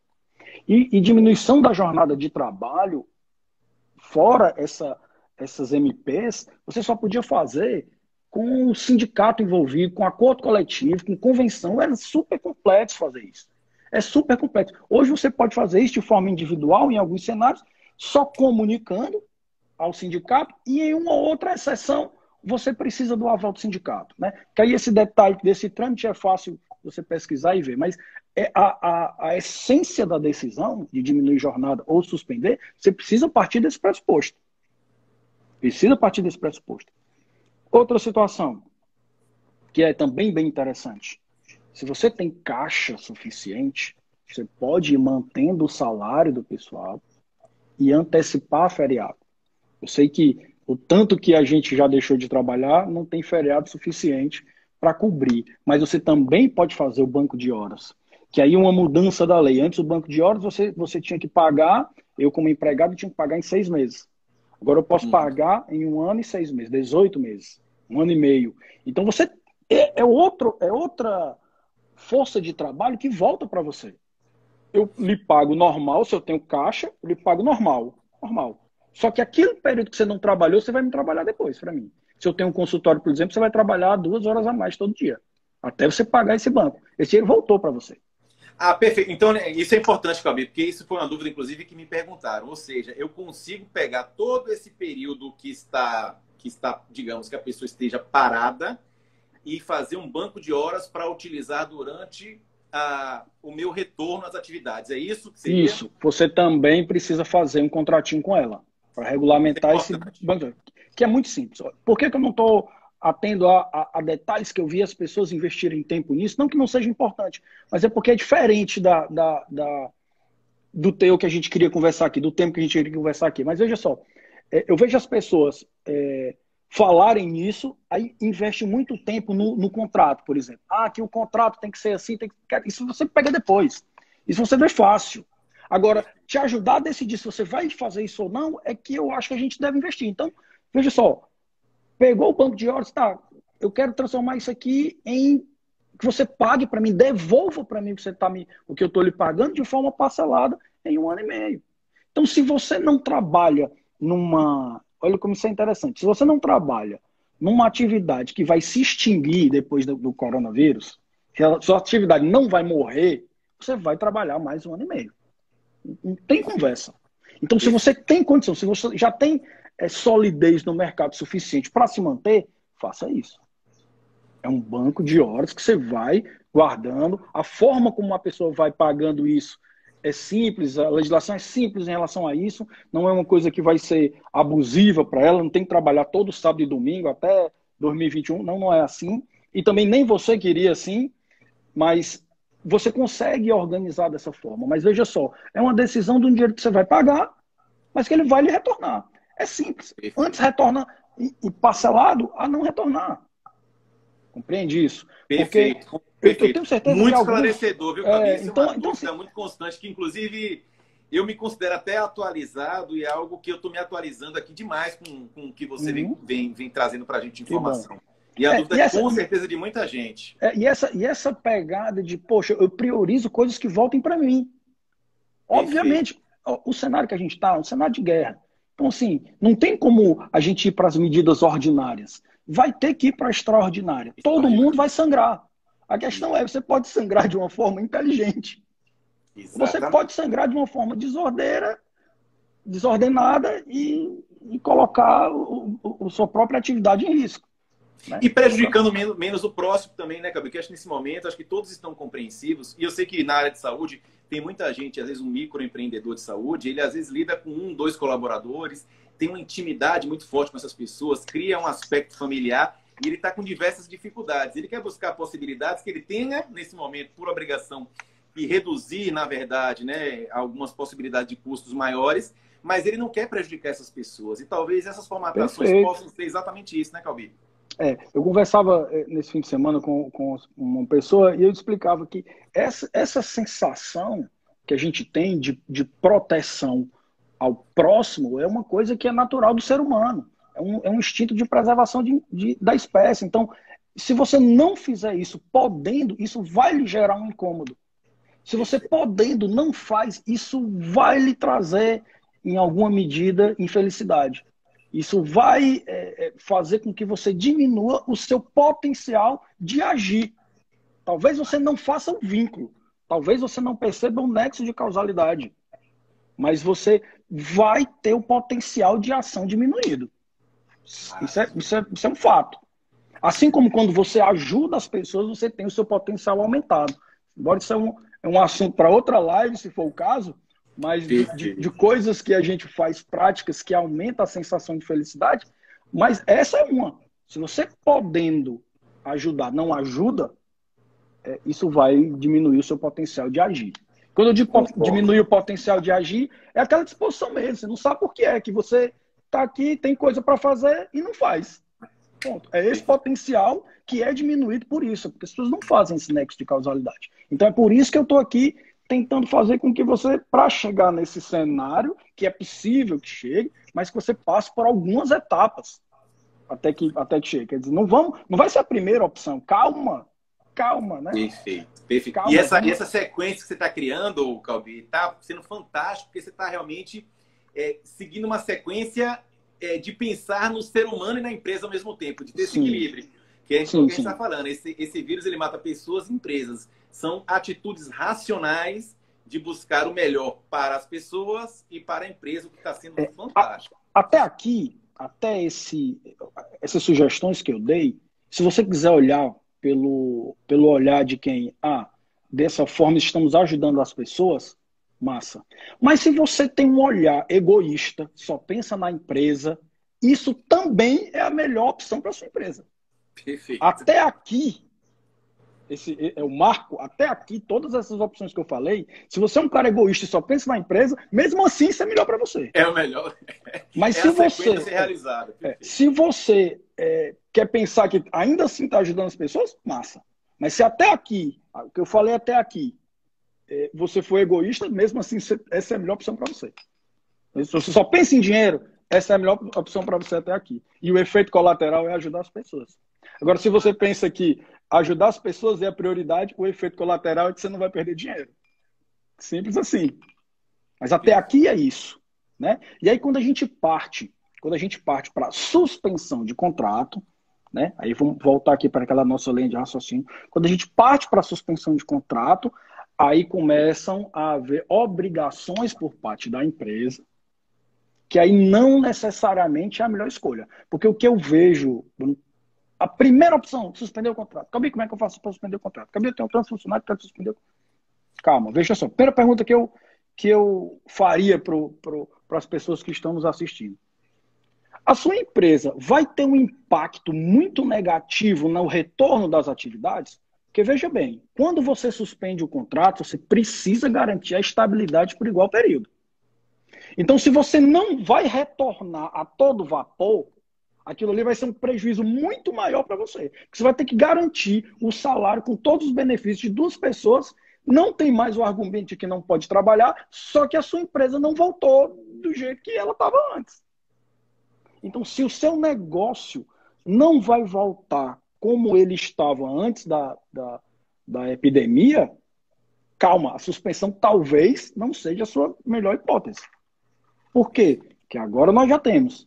E diminuição da jornada de trabalho, fora essas MPs, você só podia fazer com o sindicato envolvido, com acordo coletivo, com convenção. Era super complexo fazer isso. É super complexo. Hoje você pode fazer isso de forma individual, em alguns cenários, só comunicando ao sindicato, e em uma outra exceção, você precisa do aval do sindicato. Né? Que aí esse detalhe desse trâmite é fácil você pesquisar e ver, mas a essência da decisão de diminuir jornada ou suspender, você precisa partir desse pressuposto. Precisa partir desse pressuposto. Outra situação, que é também bem interessante. Se você tem caixa suficiente, você pode ir mantendo o salário do pessoal e antecipar feriado. Eu sei que o tanto que a gente já deixou de trabalhar não tem feriado suficiente para cobrir. Mas você também pode fazer o banco de horas. Que aí uma mudança da lei. Antes o banco de horas você tinha que pagar, eu como empregado tinha que pagar em 6 meses. Agora eu posso pagar em 1 ano e 6 meses, 18 meses, 1 ano e meio. Então você é outra força de trabalho que volta para você. Eu lhe pago normal, se eu tenho caixa, eu lhe pago normal. Só que aquele período que você não trabalhou, você vai me trabalhar depois para mim. Se eu tenho um consultório, por exemplo, você vai trabalhar 2 horas a mais todo dia. Até você pagar esse banco. Esse dinheiro voltou para você. Ah, perfeito. Então, né, isso é importante, Caubi, porque isso foi uma dúvida, inclusive, que me perguntaram. Ou seja, eu consigo pegar todo esse período que está, digamos, que a pessoa esteja parada e fazer um banco de horas para utilizar durante o meu retorno às atividades. É isso que seria? Isso. Você também precisa fazer um contratinho com ela para regulamentar esse banco de horas. Que é muito simples. Por que eu não estou atendo a detalhes que eu vi as pessoas investirem tempo nisso? Não que não seja importante, mas é porque é diferente do teu que a gente queria conversar aqui, do tempo que a gente queria conversar aqui. Mas veja só, eu vejo as pessoas falarem nisso, aí investe muito tempo no contrato, por exemplo. Que o contrato tem que ser assim, isso você pega depois. Isso você vê fácil. Agora, te ajudar a decidir se você vai fazer isso ou não, é que eu acho que a gente deve investir. Então, veja só, pegou o banco de horas, tá, eu quero transformar isso aqui em que você pague para mim, devolva para mim o que eu estou lhe pagando de forma parcelada em 1 ano e meio. Então, se você não trabalha olha como isso é interessante, se você não trabalha numa atividade que vai se extinguir depois do coronavírus, se a sua atividade não vai morrer, você vai trabalhar mais 1 ano e meio. Não tem conversa. Então, se você tem condição, se você já tem solidez no mercado suficiente para se manter, faça isso. É um banco de horas que você vai guardando. A forma como uma pessoa vai pagando isso é simples, a legislação é simples em relação a isso, não é uma coisa que vai ser abusiva para ela, não tem que trabalhar todo sábado e domingo até 2021, não é assim. E também nem você queria assim, mas você consegue organizar dessa forma. Mas veja só, é uma decisão de um dinheiro que você vai pagar, mas que ele vai lhe retornar. É simples. Antes retorna e parcelado a não retornar. Compreende isso? Perfeito. Porque eu tenho certeza muito que esclarecedor, viu, Caubi? Isso é uma dúvida assim, muito constante, que inclusive eu me considero até atualizado e é algo que eu estou me atualizando aqui demais com o que você vem trazendo para a gente de informação. E a dúvida é com certeza de muita gente. E essa pegada de, poxa, eu priorizo coisas que voltem para mim. Obviamente, o cenário que a gente está é um cenário de guerra. Então, assim, não tem como a gente ir para as medidas ordinárias. Vai ter que ir para a extraordinária. Todo mundo vai sangrar. A questão é, você pode sangrar de uma forma inteligente. Exatamente. Você pode sangrar de uma forma desordenada e colocar a sua própria atividade em risco. Né? E prejudicando menos o próximo também, né, Caubi? Porque acho que nesse momento, acho que todos estão compreensivos. E eu sei que na área de saúde tem muita gente, às vezes um microempreendedor de saúde, ele às vezes lida com 1, 2 colaboradores, tem uma intimidade muito forte com essas pessoas, cria um aspecto familiar e ele está com diversas dificuldades. Ele quer buscar possibilidades que ele tenha, nesse momento, por obrigação, e reduzir, na verdade, né, algumas possibilidades de custos maiores, mas ele não quer prejudicar essas pessoas. E talvez essas formatações Perfeito. possam ser exatamente isso, né, Calbi? Eu conversava nesse fim de semana com uma pessoa e eu explicava que essa sensação que a gente tem de proteção ao próximo é uma coisa que é natural do ser humano. É um instinto de preservação da espécie. Então, se você não fizer isso podendo, isso vai lhe gerar um incômodo. Se você podendo não faz, isso vai lhe trazer, em alguma medida, infelicidade. Isso vai fazer com que você diminua o seu potencial de agir. Talvez você não faça o vínculo. Talvez você não perceba o nexo de causalidade. Mas você vai ter o potencial de ação diminuído. Isso é um fato. Assim como quando você ajuda as pessoas, você tem o seu potencial aumentado. Embora isso é um assunto para outra live, se for o caso, mas de coisas que a gente faz práticas que aumentam a sensação de felicidade, mas essa é uma. Se você podendo ajudar não ajuda, isso vai diminuir o seu potencial de agir. Quando eu digo diminuir o potencial de agir, é aquela disposição mesmo. Você não sabe por que é que você está aqui, tem coisa para fazer e não faz. Ponto. É esse potencial que é diminuído por isso, porque as pessoas não fazem esse nexo de causalidade. Então é por isso que eu estou aqui tentando fazer com que você, para chegar nesse cenário, que é possível que chegue, mas que você passe por algumas etapas até que chegue. Quer dizer, não vai ser a primeira opção. Calma, né? Perfeito. Calma, e essa sequência que você está criando, Calbi, está sendo fantástico, porque você está realmente seguindo uma sequência de pensar no ser humano e na empresa ao mesmo tempo, de ter esse equilíbrio. Que é o que a gente está falando. Esse vírus ele mata pessoas e empresas. São atitudes racionais de buscar o melhor para as pessoas e para a empresa, o que está sendo fantástico. Até aqui, essas sugestões que eu dei, se você quiser olhar pelo olhar de quem, dessa forma estamos ajudando as pessoas, massa. Mas se você tem um olhar egoísta, só pensa na empresa, isso também é a melhor opção para a sua empresa. Perfeito. Até aqui, esse é o marco, até aqui, todas essas opções que eu falei, se você é um cara egoísta e só pensa na empresa, mesmo assim isso é melhor para você. É o melhor. Mas se você quer pensar que ainda assim está ajudando as pessoas, massa. Mas se até aqui, o que eu falei até aqui, você for egoísta, mesmo assim essa é a melhor opção para você. Se você só pensa em dinheiro, essa é a melhor opção para você até aqui. E o efeito colateral é ajudar as pessoas. Agora, se você pensa que ajudar as pessoas é a prioridade, o efeito colateral é que você não vai perder dinheiro. Simples assim. Mas até aqui é isso, né? E aí quando a gente parte para suspensão de contrato, né? Aí vamos voltar aqui para aquela nossa linha de raciocínio. Quando a gente parte para suspensão de contrato, aí começam a haver obrigações por parte da empresa, que aí não necessariamente é a melhor escolha. Porque o que eu vejo, a primeira opção, suspender o contrato. Calma aí, como é que eu faço para suspender o contrato? Calma aí, eu tenho tantos funcionários que quero suspender o contrato. Calma, veja só. Primeira pergunta que eu faria para as pessoas que estão nos assistindo. A sua empresa vai ter um impacto muito negativo no retorno das atividades? Porque, veja bem, quando você suspende o contrato, você precisa garantir a estabilidade por igual período. Então, se você não vai retornar a todo vapor, aquilo ali vai ser um prejuízo muito maior para você. Porque você vai ter que garantir o salário com todos os benefícios de duas pessoas, não tem mais o argumento de que não pode trabalhar, só que a sua empresa não voltou do jeito que ela estava antes. Então, se o seu negócio não vai voltar como ele estava antes da epidemia, calma, a suspensão talvez não seja a sua melhor hipótese. Por quê? Porque agora nós já temos.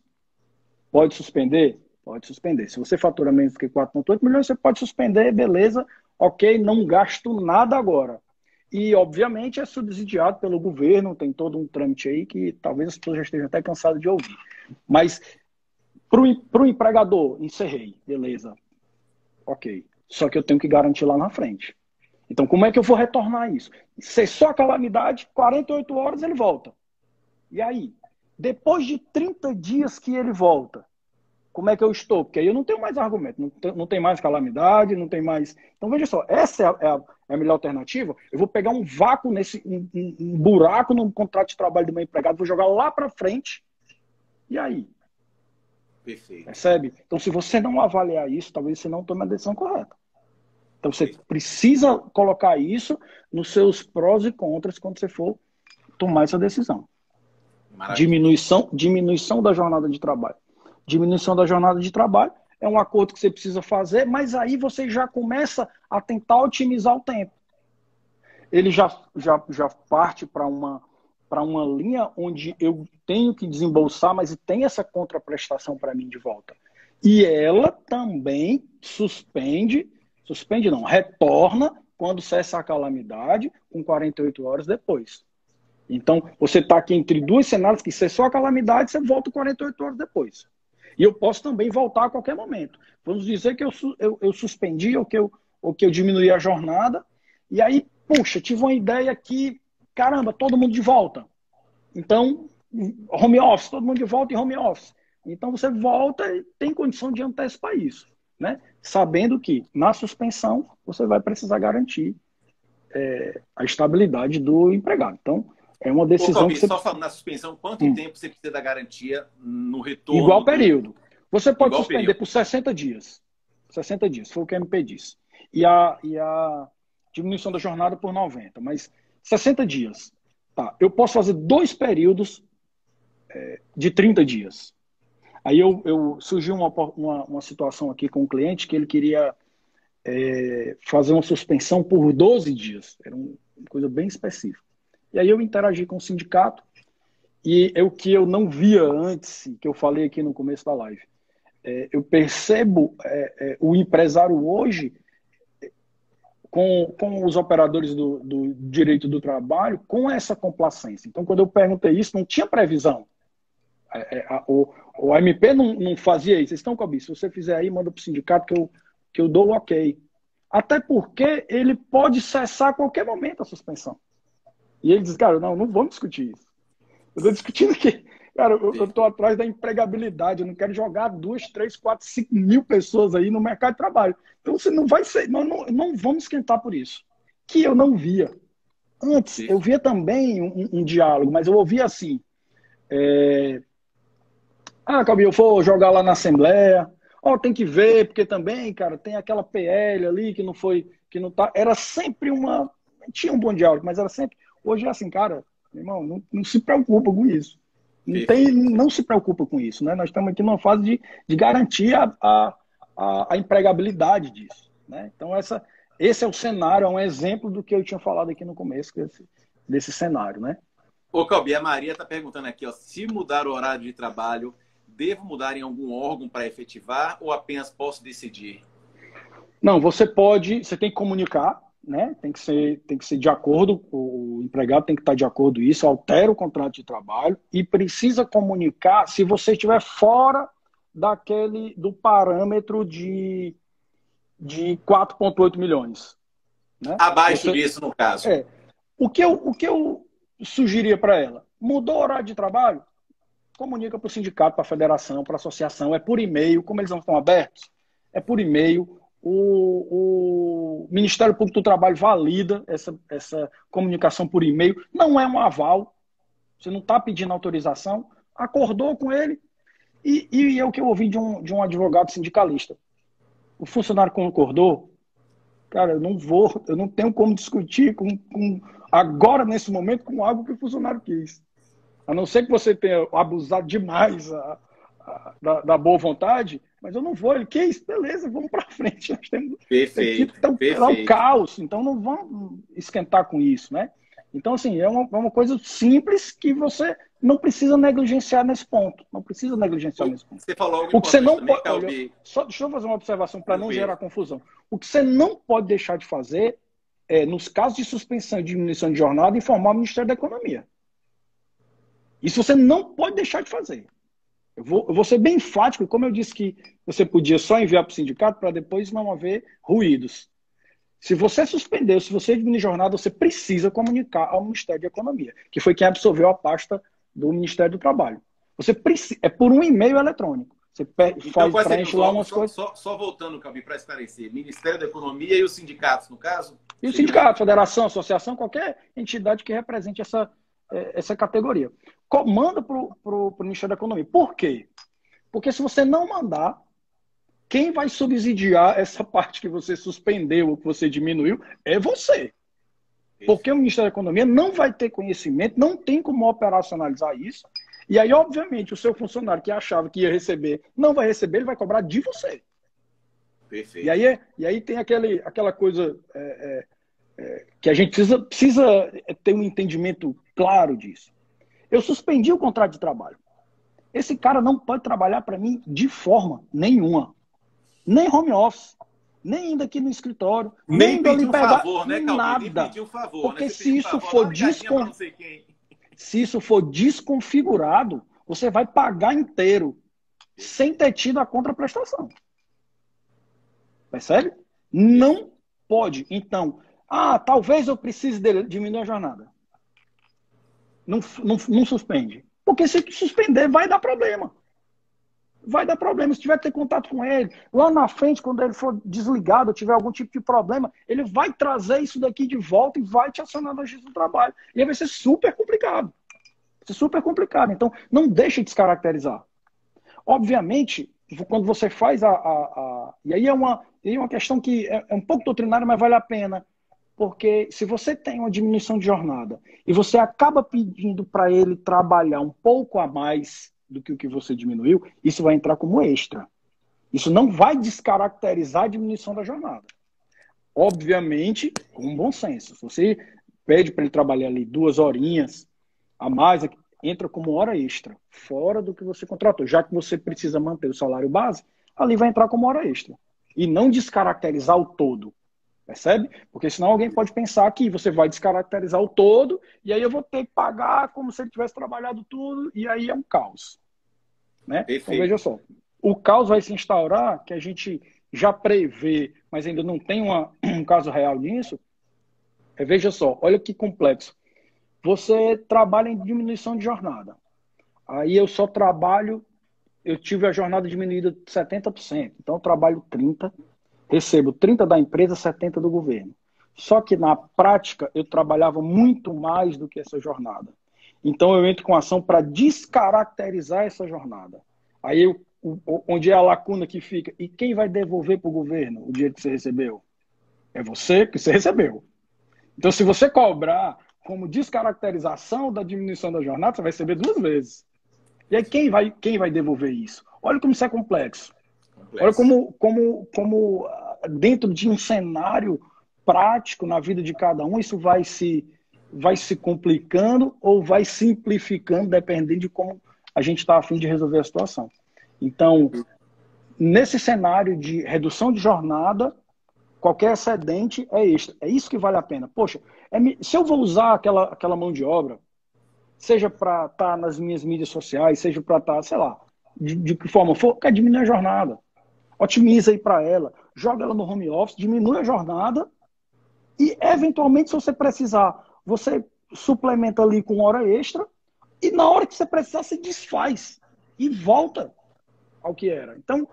Pode suspender? Pode suspender. Se você fatura menos que 4,8 milhões, você pode suspender, beleza, ok, não gasto nada agora. E, obviamente, é subsidiado pelo governo, tem todo um trâmite aí que talvez as pessoas já estejam até cansadas de ouvir. Mas, para o empregador, encerrei, beleza, ok. Só que eu tenho que garantir lá na frente. Então, como é que eu vou retornar isso? Se só calamidade, 48 horas ele volta. E aí? Depois de 30 dias que ele volta, como é que eu estou? Porque aí eu não tenho mais argumento, não tem mais calamidade, não tem mais... Então, veja só, essa é a melhor alternativa. Eu vou pegar um vácuo, um buraco no contrato de trabalho do meu empregado, vou jogar lá para frente, e aí? Perfeito. Percebe? Então, se você não avaliar isso, talvez você não tome a decisão correta. Então, você precisa colocar isso nos seus prós e contras quando você for tomar essa decisão. Diminuição da jornada de trabalho. Diminuição da jornada de trabalho é um acordo que você precisa fazer, mas aí você já começa a tentar otimizar o tempo. Ele já parte para uma linha onde eu tenho que desembolsar, mas tem essa contraprestação para mim de volta. E ela também retorna quando cessa a calamidade com 48 horas depois. Então, você está aqui entre dois cenários que cessou a calamidade, você volta 48 horas depois. E eu posso também voltar a qualquer momento. Vamos dizer que eu suspendi ou que eu diminuí a jornada, e aí, puxa, tive uma ideia que, caramba, todo mundo de volta. Então, home office, todo mundo de volta em home office. Então, você volta e tem condição de antecipar isso, né? Sabendo que, na suspensão, você vai precisar garantir a estabilidade do empregado. Então, é uma decisão. Calbi, só falando na suspensão, quanto tempo você precisa da garantia no retorno? Igual período. Você pode suspender por 60 dias. 60 dias, foi o que a MP disse. E a diminuição da jornada por 90. Mas 60 dias. Tá. Eu posso fazer 2 períodos de 30 dias. Aí surgiu uma situação aqui com um cliente que ele queria fazer uma suspensão por 12 dias. Era uma coisa bem específica. E aí eu interagi com o sindicato e o que eu não via antes, que eu falei aqui no começo da live, eu percebo o empresário hoje com os operadores do direito do trabalho com essa complacência. Então, quando eu perguntei isso, não tinha previsão. O MP não fazia isso. Vocês estão com a bicha. Se você fizer aí, manda para o sindicato que eu dou o ok. Até porque ele pode cessar a qualquer momento a suspensão. E ele diz, cara, não vamos discutir isso. Eu estou discutindo que, cara, eu estou atrás da empregabilidade, eu não quero jogar 2, 3, 4, 5 mil pessoas aí no mercado de trabalho. Então você não vai ser, não vamos esquentar por isso. Que eu não via. Antes, eu via também um diálogo, mas eu ouvia assim, Calbi, eu vou jogar lá na Assembleia, tem que ver, porque também, cara, tem aquela PL ali que não foi, que não tá, era sempre tinha um bom diálogo, mas era sempre. Hoje é assim, cara, irmão, não se preocupa com isso. Não se preocupa com isso, né? Nós estamos aqui numa fase de garantir a empregabilidade disso, né? Então, esse é o cenário, é um exemplo do que eu tinha falado aqui no começo, desse cenário, né? Calbi, a Maria está perguntando aqui, se mudar o horário de trabalho, devo mudar em algum órgão para efetivar ou apenas posso decidir? Não, você tem que comunicar, né? Tem que ser de acordo, o empregado tem que estar de acordo com isso, altera o contrato de trabalho e precisa comunicar se você estiver fora do parâmetro de 4,8 milhões. Né? Abaixo disso, no caso. O que eu sugeriria para ela? Mudou o horário de trabalho? Comunica para o sindicato, para a federação, para a associação, é por e-mail, como eles não estão abertos, é por e-mail. O Ministério Público do Trabalho valida essa comunicação por e-mail. Não é um aval. Você não está pedindo autorização. Acordou com ele. E é o que eu ouvi de um advogado sindicalista. O funcionário concordou. Cara, eu não tenho como discutir agora, nesse momento, com algo que o funcionário quis. A não ser que você tenha abusado demais da boa vontade, mas eu não vou. Ele quis, beleza, vamos para frente. Nós temos perfeito. É um caos, então não vamos esquentar com isso, né? Então, assim, é uma coisa simples que você não precisa negligenciar nesse ponto. Não precisa negligenciar nesse ponto. Você falou algo o que você não também, pode. Olha, deixa eu fazer uma observação para não gerar confusão. O que você não pode deixar de fazer nos casos de suspensão e diminuição de jornada, informar o Ministério da Economia. Isso você não pode deixar de fazer. Eu vou ser bem enfático, como eu disse que você podia só enviar para o sindicato para depois não haver ruídos. Se você suspendeu, se você diminuir jornada, você precisa comunicar ao Ministério da Economia, que foi quem absorveu a pasta do Ministério do Trabalho. É por um e-mail eletrônico. Você Então, quais seriam preenche lá umas só, coisas. só voltando, Calbi, para esclarecer, Ministério da Economia e os sindicatos, no caso? E o sindicato, federação, associação, qualquer entidade que represente essa categoria. Manda para o Ministério da Economia. Por quê? Porque se você não mandar, quem vai subsidiar essa parte que você suspendeu ou que você diminuiu é você. Porque o Ministério da Economia não vai ter conhecimento, não tem como operacionalizar isso. E aí, obviamente, o seu funcionário que achava que ia receber, não vai receber, ele vai cobrar de você. Perfeito. E aí tem aquela coisa que a gente precisa ter um entendimento claro disso. Eu suspendi o contrato de trabalho. Esse cara não pode trabalhar para mim de forma nenhuma. Nem home office, nem indo aqui no escritório, nem indo ali pedir um pegar favor, né, Calbi? nada. Nem pedir um favor, porque né? se isso for desconfigurado, você vai pagar inteiro, sem ter tido a contraprestação. Percebe? Não pode. Então, talvez eu precise diminuir a jornada. Não suspende. Porque se suspender, vai dar problema. Vai dar problema. Se tiver que ter contato com ele, lá na frente, quando ele for desligado, tiver algum tipo de problema, ele vai trazer isso daqui de volta e vai te acionar na justiça do trabalho. E aí vai ser super complicado. Vai ser super complicado. Então, não deixe de descaracterizar. Obviamente, quando você faz e aí é uma questão que é um pouco doutrinária, mas vale a pena. Porque se você tem uma diminuição de jornada e você acaba pedindo para ele trabalhar um pouco a mais do que o que você diminuiu, isso vai entrar como extra. Isso não vai descaracterizar a diminuição da jornada. Obviamente, com bom senso. Se você pede para ele trabalhar ali 2 horinhas a mais, entra como hora extra, fora do que você contratou. Já que você precisa manter o salário base, ali vai entrar como hora extra. E não descaracterizar o todo. Percebe? Porque senão alguém pode pensar que você vai descaracterizar o todo e aí eu vou ter que pagar como se ele tivesse trabalhado tudo e aí é um caos. Né? Então veja só, o caos vai se instaurar, que a gente já prevê, mas ainda não tem um caso real nisso. Veja só, olha que complexo. Você trabalha em diminuição de jornada. Aí eu tive a jornada diminuída de 70%. Então eu trabalho 30%. Recebo 30 da empresa, 70 do governo. Só que na prática eu trabalhava muito mais do que essa jornada. Então eu entro com ação para descaracterizar essa jornada. Aí onde é a lacuna que fica? E quem vai devolver para o governo o dinheiro que você recebeu? É você que você recebeu. Então se você cobrar como descaracterização da diminuição da jornada, você vai receber 2 vezes. E aí quem vai devolver isso? Olha como isso é complexo. Olha como dentro de um cenário prático na vida de cada um, isso vai se complicando ou vai simplificando, dependendo de como a gente está a fim de resolver a situação. Então, nesse cenário de redução de jornada, qualquer excedente é extra. É isso que vale a pena. Poxa, se eu vou usar aquela mão de obra, seja para estar nas minhas mídias sociais, seja para estar, sei lá, de que forma for, quer diminuir a jornada. Otimiza aí para ela, joga ela no home office, diminui a jornada e, eventualmente, se você precisar, você suplementa ali com hora extra e na hora que você precisar, você desfaz e volta ao que era. Então,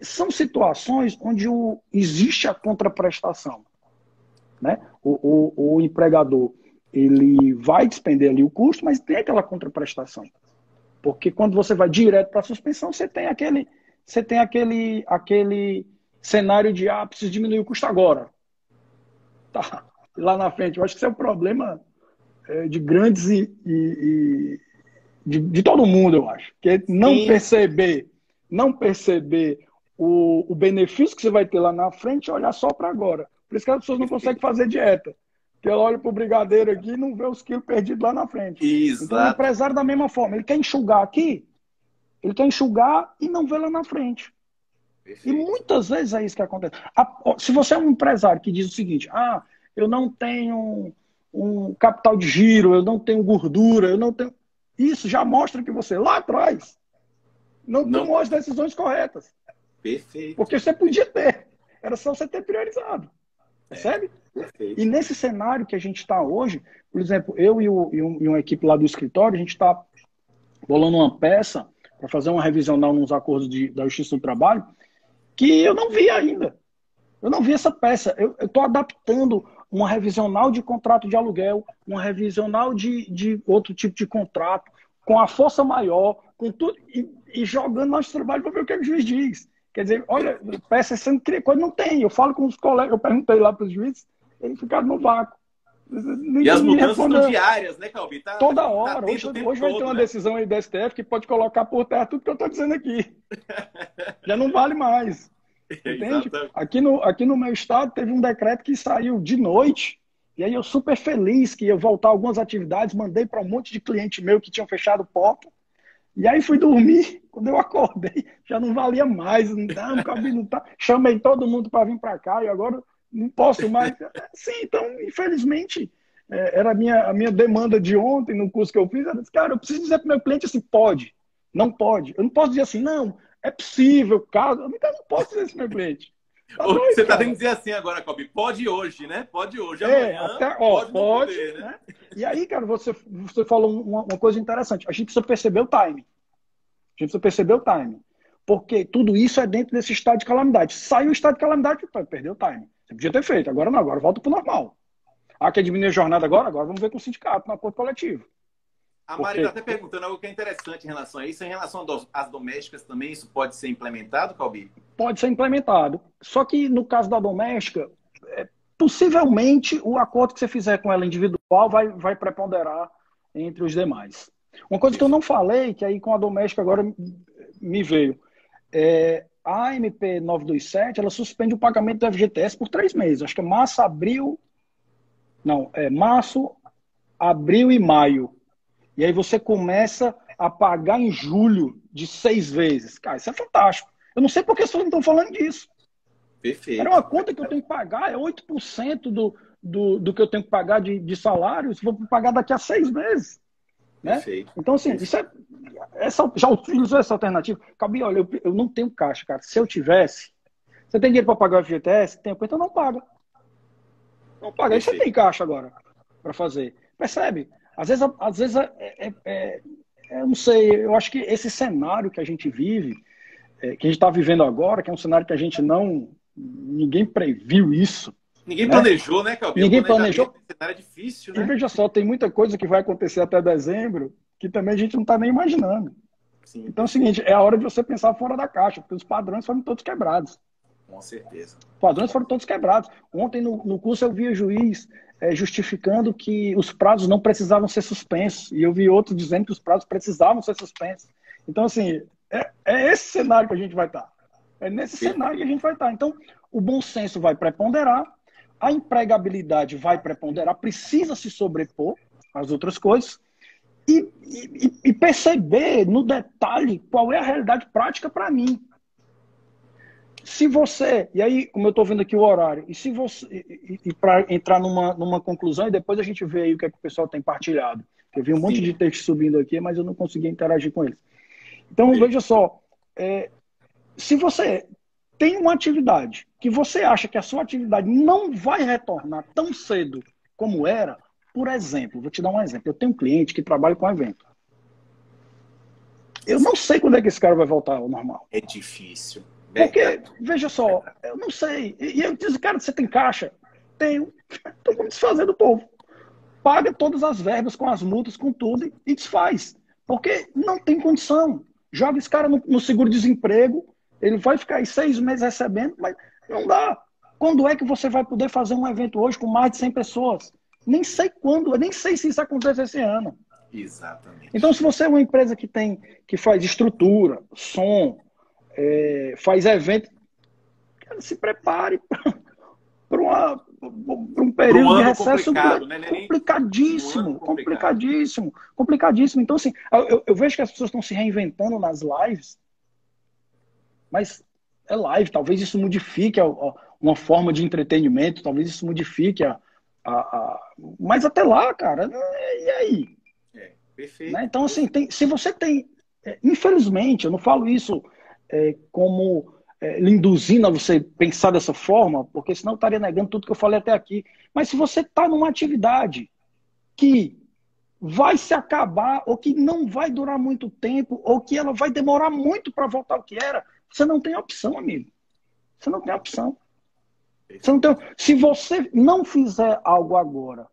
são situações onde existe a contraprestação. Né? O empregador ele vai despender ali o custo, mas tem aquela contraprestação. Porque quando você vai direto para a suspensão, você tem aquele cenário de preciso diminuir o custo agora. Tá, lá na frente. Eu acho que isso é um problema de grandes de todo mundo, eu acho. Que não perceber o benefício que você vai ter lá na frente e olhar só para agora. Por isso que as pessoas não conseguem fazer dieta. Porque ela olha para o brigadeiro aqui e não vê os quilos perdidos lá na frente. Exato. Então o empresário da mesma forma. Ele quer enxugar aqui, ele quer enxugar e não vê lá na frente. Perfeito. E muitas vezes é isso que acontece. Se você é um empresário que diz o seguinte, eu não tenho um capital de giro, eu não tenho gordura, eu não tenho... Isso já mostra que você, lá atrás, não tomou as decisões corretas. Perfeito. Porque você podia ter. Era só você ter priorizado. Percebe? Perfeito. E nesse cenário que a gente está hoje, por exemplo, eu e uma equipe lá do escritório, a gente está bolando uma peça para fazer uma revisional nos acordos da Justiça do Trabalho, que eu não vi ainda. Eu não vi essa peça. Eu estou adaptando uma revisional de contrato de aluguel, uma revisional de outro tipo de contrato, com a força maior, com tudo, e jogando nosso trabalho para ver o que o juiz diz. Quer dizer, olha, peça sendo criada, quando não tem. Eu falo com os colegas, eu perguntei lá para os juízes, eles ficaram no vácuo. E as mudanças são diárias, né, Calbi? Toda hora. Hoje vai ter uma decisão aí da STF que pode colocar por terra tudo que eu estou dizendo aqui. Já não vale mais. Entende? Aqui no meu estado teve um decreto que saiu de noite, e aí eu super feliz que ia voltar algumas atividades, mandei para um monte de cliente meu que tinham fechado porta, e aí fui dormir, quando eu acordei, já não valia mais, não, Calbi, não tá. Chamei todo mundo para vir para cá, e agora não posso mais. Sim, então, infelizmente, era a minha demanda de ontem, no curso que eu fiz, era, cara, eu preciso dizer para o meu cliente assim, pode, não pode. Eu não posso dizer assim, não, é possível, caso. Eu não posso dizer isso para o meu cliente. Tá doido, você está tendo que dizer assim agora, Calbi, pode hoje, né? Pode hoje, amanhã pode poder, né? E aí, cara, você falou uma coisa interessante. A gente precisa perceber o time. A gente precisa perceber o time. Porque tudo isso é dentro desse estado de calamidade. Saiu o estado de calamidade, perdeu o time. Você podia ter feito, agora não, agora volta para o normal. Quer diminuir a jornada agora vamos ver com o sindicato, no acordo coletivo. A Mari está até perguntando algo que é interessante em relação a isso. Em relação às domésticas também, isso pode ser implementado, Calbi? Pode ser implementado. Só que no caso da doméstica, possivelmente o acordo que você fizer com ela individual vai preponderar entre os demais. Uma coisa que eu não falei, que aí com a doméstica agora me veio, a MP 927, ela suspende o pagamento do FGTS por 3 meses. Acho que é março, abril e maio. E aí você começa a pagar em julho de 6 vezes. Cara, isso é fantástico. Eu não sei por que vocês não estão falando disso. Perfeito. Era uma conta que eu tenho que pagar, é 8% do que eu tenho que pagar de salário, se vou pagar daqui a 6 meses. Né? Perfeito. Então, assim, isso já utilizou essa alternativa? Calbi, olha, eu não tenho caixa, cara. Se eu tivesse, você tem dinheiro para pagar o FGTS? Tem, então não paga. Não paga. Aí você tem caixa agora para fazer. Percebe? Às vezes eu não sei, eu acho que esse cenário que a gente vive, que a gente está vivendo agora, que é um cenário que a gente ninguém previu isso. Ninguém planejou, né, Calbi? Ninguém planejou. Esse cenário é difícil, né? E veja só, tem muita coisa que vai acontecer até dezembro que também a gente não está nem imaginando. Sim. Então é o seguinte, é a hora de você pensar fora da caixa, porque os padrões foram todos quebrados. Com certeza. Os padrões foram todos quebrados. Ontem no curso eu vi o juiz justificando que os prazos não precisavam ser suspensos. E eu vi outro dizendo que os prazos precisavam ser suspensos. Então, assim, é esse cenário que a gente vai estar. É nesse cenário que a gente vai estar. Então, o bom senso vai preponderar, a empregabilidade vai preponderar, precisa se sobrepor às outras coisas e perceber no detalhe qual é a realidade prática para mim. Se você, e aí, como eu estou vendo aqui o horário, e se você, e para entrar numa conclusão, e depois a gente vê aí o que é que o pessoal tem partilhado. Eu vi um monte de texto subindo aqui, mas eu não consegui interagir com eles. Então, veja só, se você tem uma atividade que você acha que a sua atividade não vai retornar tão cedo como era, por exemplo, vou te dar um exemplo. Eu tenho um cliente que trabalha com evento. Eu não sei quando é que esse cara vai voltar ao normal. É difícil. Porque, veja só, eu não sei. E eu disse, cara, você tem caixa? Tenho. Então vamos desfazer do povo. Paga todas as verbas com as multas, com tudo e desfaz. Porque não tem condição. Joga esse cara no seguro-desemprego, ele vai ficar aí 6 meses recebendo, mas não dá. Quando é que você vai poder fazer um evento hoje com mais de 100 pessoas? Nem sei quando, eu nem sei se isso acontece esse ano. Exatamente. Então, se você é uma empresa que faz estrutura, som, faz evento, cara, se prepare para um período de recesso complicadíssimo. Então, assim, eu vejo que as pessoas estão se reinventando nas lives, mas é live, talvez isso modifique uma forma de entretenimento, talvez isso modifique mas até lá, cara, e aí? Perfeito. Né? Então, assim, se você tem, infelizmente, eu não falo isso como lhe induzindo a você pensar dessa forma, porque senão eu estaria negando tudo que eu falei até aqui. Mas se você está numa atividade que vai se acabar, ou que não vai durar muito tempo, ou que ela vai demorar muito para voltar ao que era, você não tem opção, amigo. Você não tem opção. Você não tem... Se você não fizer algo agora,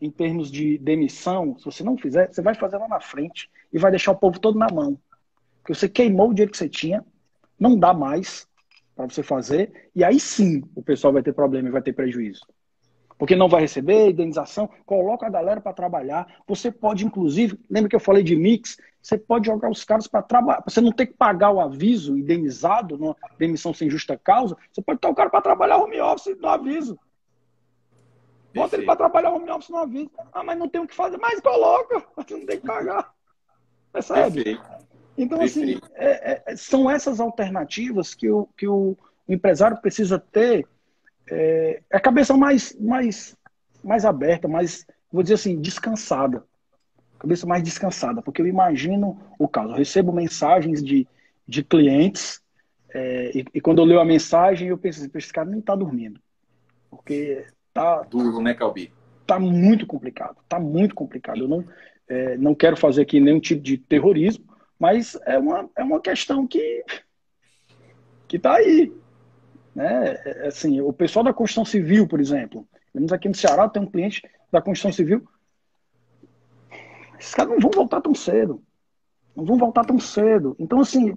em termos de demissão, se você não fizer, você vai fazer lá na frente e vai deixar o povo todo na mão. Porque você queimou o dinheiro que você tinha, não dá mais para você fazer, e aí sim o pessoal vai ter problema e vai ter prejuízo. Porque não vai receber indenização, coloca a galera para trabalhar. Você pode, inclusive, lembra que eu falei de mix? Você pode jogar os caras para trabalhar. Você não tem que pagar o aviso indenizado, numa demissão sem justa causa. Você pode botar o cara para trabalhar home office no aviso. Bota ele para trabalhar home office no aviso. Ah, mas não tem o que fazer. Mas coloca, você não tem que pagar. Percebe? Perfeito. Então, assim, são essas alternativas que o empresário precisa ter a cabeça mais aberta, mais, vou dizer assim, descansada. Cabeça mais descansada, porque eu imagino o caso. Eu recebo mensagens de clientes e quando eu leio a mensagem, eu penso assim, esse cara nem está dormindo. Porque tá duro, né, Calbi? Tá muito complicado. Tá muito complicado. Eu não quero fazer aqui nenhum tipo de terrorismo, mas é uma questão que está aí. Né? Assim, o pessoal da construção civil, por exemplo, temos aqui no Ceará, tem um cliente da construção civil, esses caras não vão voltar tão cedo. Não vão voltar tão cedo. Então, assim,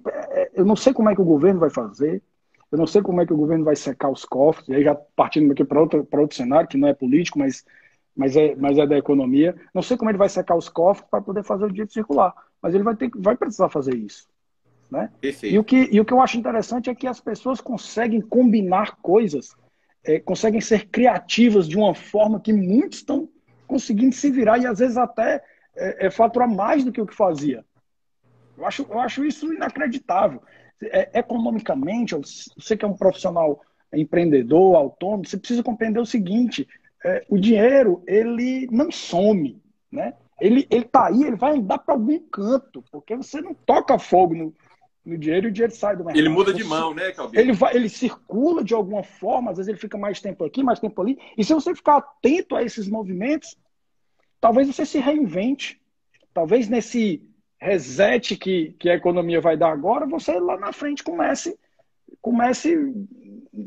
eu não sei como é que o governo vai fazer, eu não sei como é que o governo vai secar os cofres, e aí já partindo aqui para outro cenário, que não é político, mas é da economia. Não sei como ele vai secar os cofres para poder fazer o dinheiro circular, mas ele vai precisar fazer isso. Né? E o que eu acho interessante é que as pessoas conseguem combinar coisas, conseguem ser criativas de uma forma que muitos estão conseguindo se virar e às vezes até faturar mais do que o que fazia. Eu acho isso inacreditável. Economicamente, você que é um profissional empreendedor, autônomo, você precisa compreender o seguinte, o dinheiro, ele não some, né? Ele tá aí, ele vai andar para algum canto, porque você não toca fogo no dinheiro e o dinheiro sai do mercado. Ele muda de mão, né, Calbi? Ele circula de alguma forma, às vezes ele fica mais tempo aqui, mais tempo ali, e se você ficar atento a esses movimentos, talvez você se reinvente. Talvez nesse reset que a economia vai dar agora, você lá na frente comece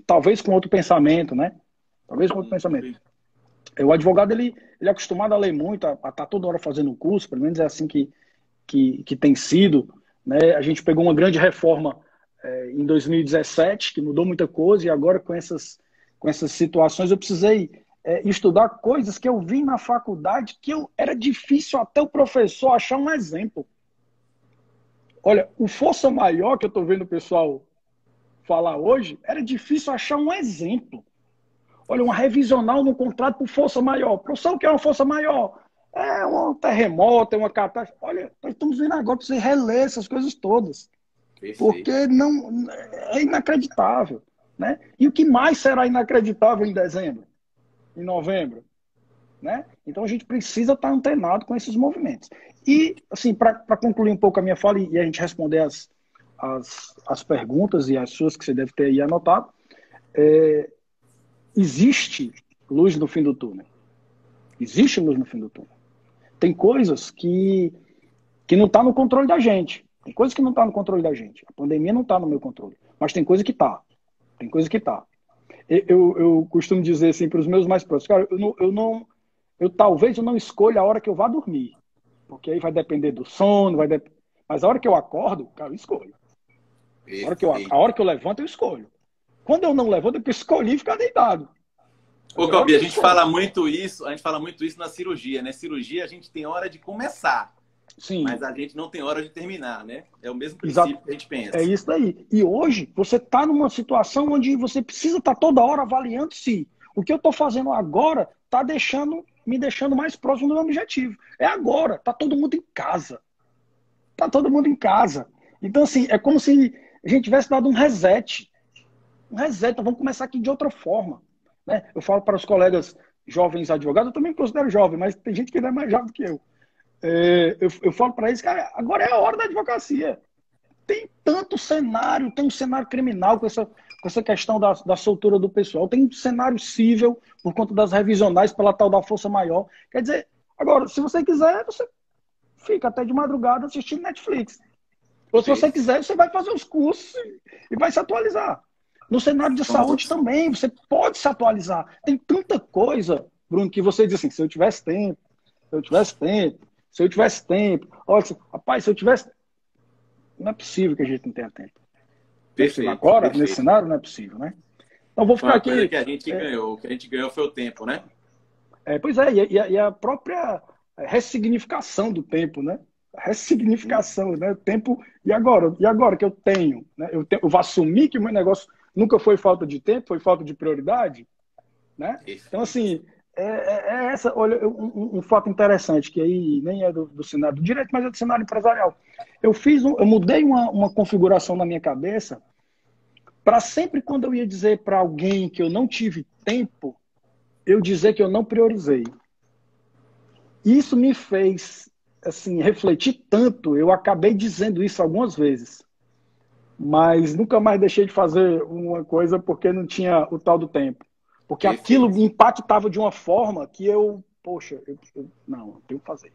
talvez com outro pensamento, né? Talvez com outro pensamento. O advogado, ele é acostumado a ler muito, a estar toda hora fazendo curso, pelo menos é assim que tem sido. Né? A gente pegou uma grande reforma em 2017, que mudou muita coisa, e agora com essas situações eu precisei estudar coisas que eu vi na faculdade que era difícil até o professor achar um exemplo. Olha, o força maior que eu estou vendo o pessoal falar hoje, era difícil achar um exemplo. Olha, uma revisional no contrato por força maior. Professor, o que é uma força maior? É um terremoto, é uma catástrofe. Olha, nós estamos vendo agora para você reler essas coisas todas. Perfeito. Porque não, é inacreditável. Né? E o que mais será inacreditável em dezembro? Em novembro? Né? Então a gente precisa estar antenado com esses movimentos. E, assim, para concluir um pouco a minha fala e a gente responder as perguntas e as suas que você deve ter aí anotado, existe luz no fim do túnel. Existe luz no fim do túnel. Tem coisas que não estão no controle da gente. Tem coisas que não estão no controle da gente. A pandemia não está no meu controle. Mas tem coisa que está. Tem coisa que está. Eu costumo dizer assim para os meus mais próximos, cara, talvez eu não escolha a hora que eu vá dormir. Porque aí vai depender do sono, mas a hora que eu acordo, cara, eu escolho. A hora que eu levanto, eu escolho. Quando eu não levanto, eu escolhi ficar deitado. Ô, Calbi, a gente fala muito isso na cirurgia, né? Cirurgia a gente tem hora de começar. Sim. Mas a gente não tem hora de terminar, né? É o mesmo princípio que a gente pensa. É isso daí. E hoje, você está numa situação onde você precisa estar toda hora avaliando se o que eu estou fazendo agora está me deixando mais próximo do meu objetivo. É agora. Está todo mundo em casa. Está todo mundo em casa. Então, assim, é como se a gente tivesse dado um reset. Então vamos começar aqui de outra forma. Né? Eu falo para os colegas jovens advogados, eu também me considero jovem, mas tem gente que não é mais jovem que eu. Eu falo para eles, cara, agora é a hora da advocacia. Tem tanto cenário, tem um cenário criminal com essa questão da soltura do pessoal, tem um cenário civil por conta das revisionais pela tal da força maior. Quer dizer, Agora, se você quiser, você fica até de madrugada assistindo Netflix. Ou se você quiser, você vai fazer os cursos e vai se atualizar. No cenário de saúde também, você pode se atualizar. Tem tanta coisa, Bruno, que você diz assim, se eu tivesse tempo, se eu tivesse tempo, se eu tivesse tempo. Olha, rapaz, se eu tivesse... Não é possível que a gente não tenha tempo. Perfeito. Agora, Perfeito. nesse cenário, não é possível, né? Então, vou ficar aqui... que a gente ganhou. O que a gente ganhou foi o tempo, né? Pois é, e a própria ressignificação do tempo, né? A ressignificação, né? O tempo, e agora? E agora que eu tenho? Né? Eu vou assumir que o meu negócio nunca foi falta de tempo, foi falta de prioridade, né? Então, assim, essa, olha, um fato interessante, que aí nem é do cenário do direito, mas é do cenário empresarial. Eu mudei uma configuração na minha cabeça para sempre quando eu ia dizer para alguém que eu não tive tempo, eu dizer que eu não priorizei. Isso me fez, assim, refletir tanto, eu acabei dizendo isso algumas vezes, mas nunca mais deixei de fazer uma coisa porque não tinha o tal do tempo. Porque aquilo me impactava de uma forma que poxa, não, eu tenho que fazer.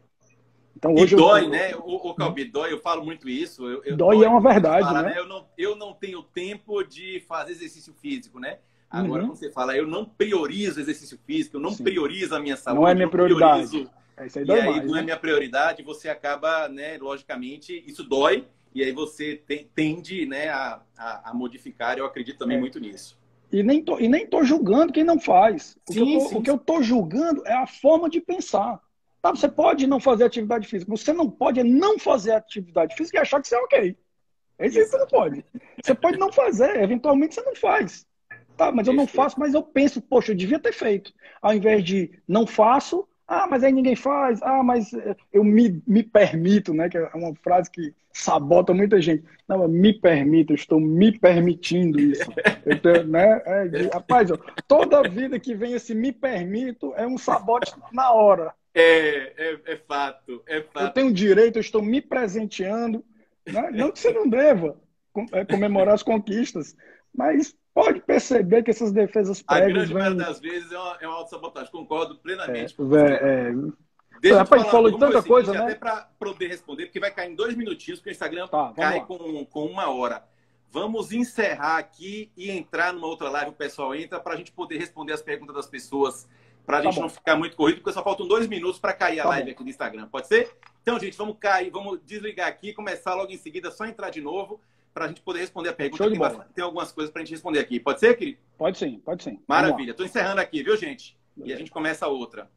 Então, hoje dói, né? O Calbi, dói, eu falo muito isso. Dói é uma verdade, falar, né? Eu não tenho tempo de fazer exercício físico, né? Agora, quando você fala, eu não priorizo exercício físico, eu não priorizo a minha saúde. Não é minha prioridade. Isso aí não é minha prioridade, você acaba, né, logicamente, isso dói, e aí você tende, né, a modificar, eu acredito também muito nisso. E nem tô julgando quem não faz. O que eu tô julgando é a forma de pensar. Tá, você pode não fazer atividade física. Você não pode não fazer atividade física e achar que você é ok. É isso que você não pode. Você pode não fazer, eventualmente você não faz. Tá, mas eu não faço, mas eu penso, poxa, eu devia ter feito. Ao invés de não faço, mas aí ninguém faz, mas eu me permito, né? Que é uma frase que sabota muita gente. Não, eu me permito, eu estou me permitindo isso. Né? Rapaz, toda vida que vem esse me permito é um sabote na hora. É fato. Eu tenho direito, eu estou me presenteando. Né? Não que você não deva comemorar as conquistas, mas pode perceber que essas defesas prévias... A grande maioria das vezes é uma autossabotagem. Concordo plenamente com você. Deixa eu Rapaz, falou de tanta coisa, né? Até para poder responder, porque vai cair em 2 minutinhos, porque o Instagram cai com 1 hora. Vamos encerrar aqui e entrar numa outra live, o pessoal entra, para a gente poder responder as perguntas das pessoas, para a gente não ficar muito corrido, porque só faltam 2 minutos para cair a live aqui no Instagram. Pode ser? Então, gente, vamos desligar aqui, começar logo em seguida, só entrar de novo, para a gente poder responder a pergunta. Tem algumas coisas para a gente responder aqui. Pode ser, querido? Pode sim, pode sim. Maravilha. Estou encerrando aqui, viu, gente? E a gente começa a outra.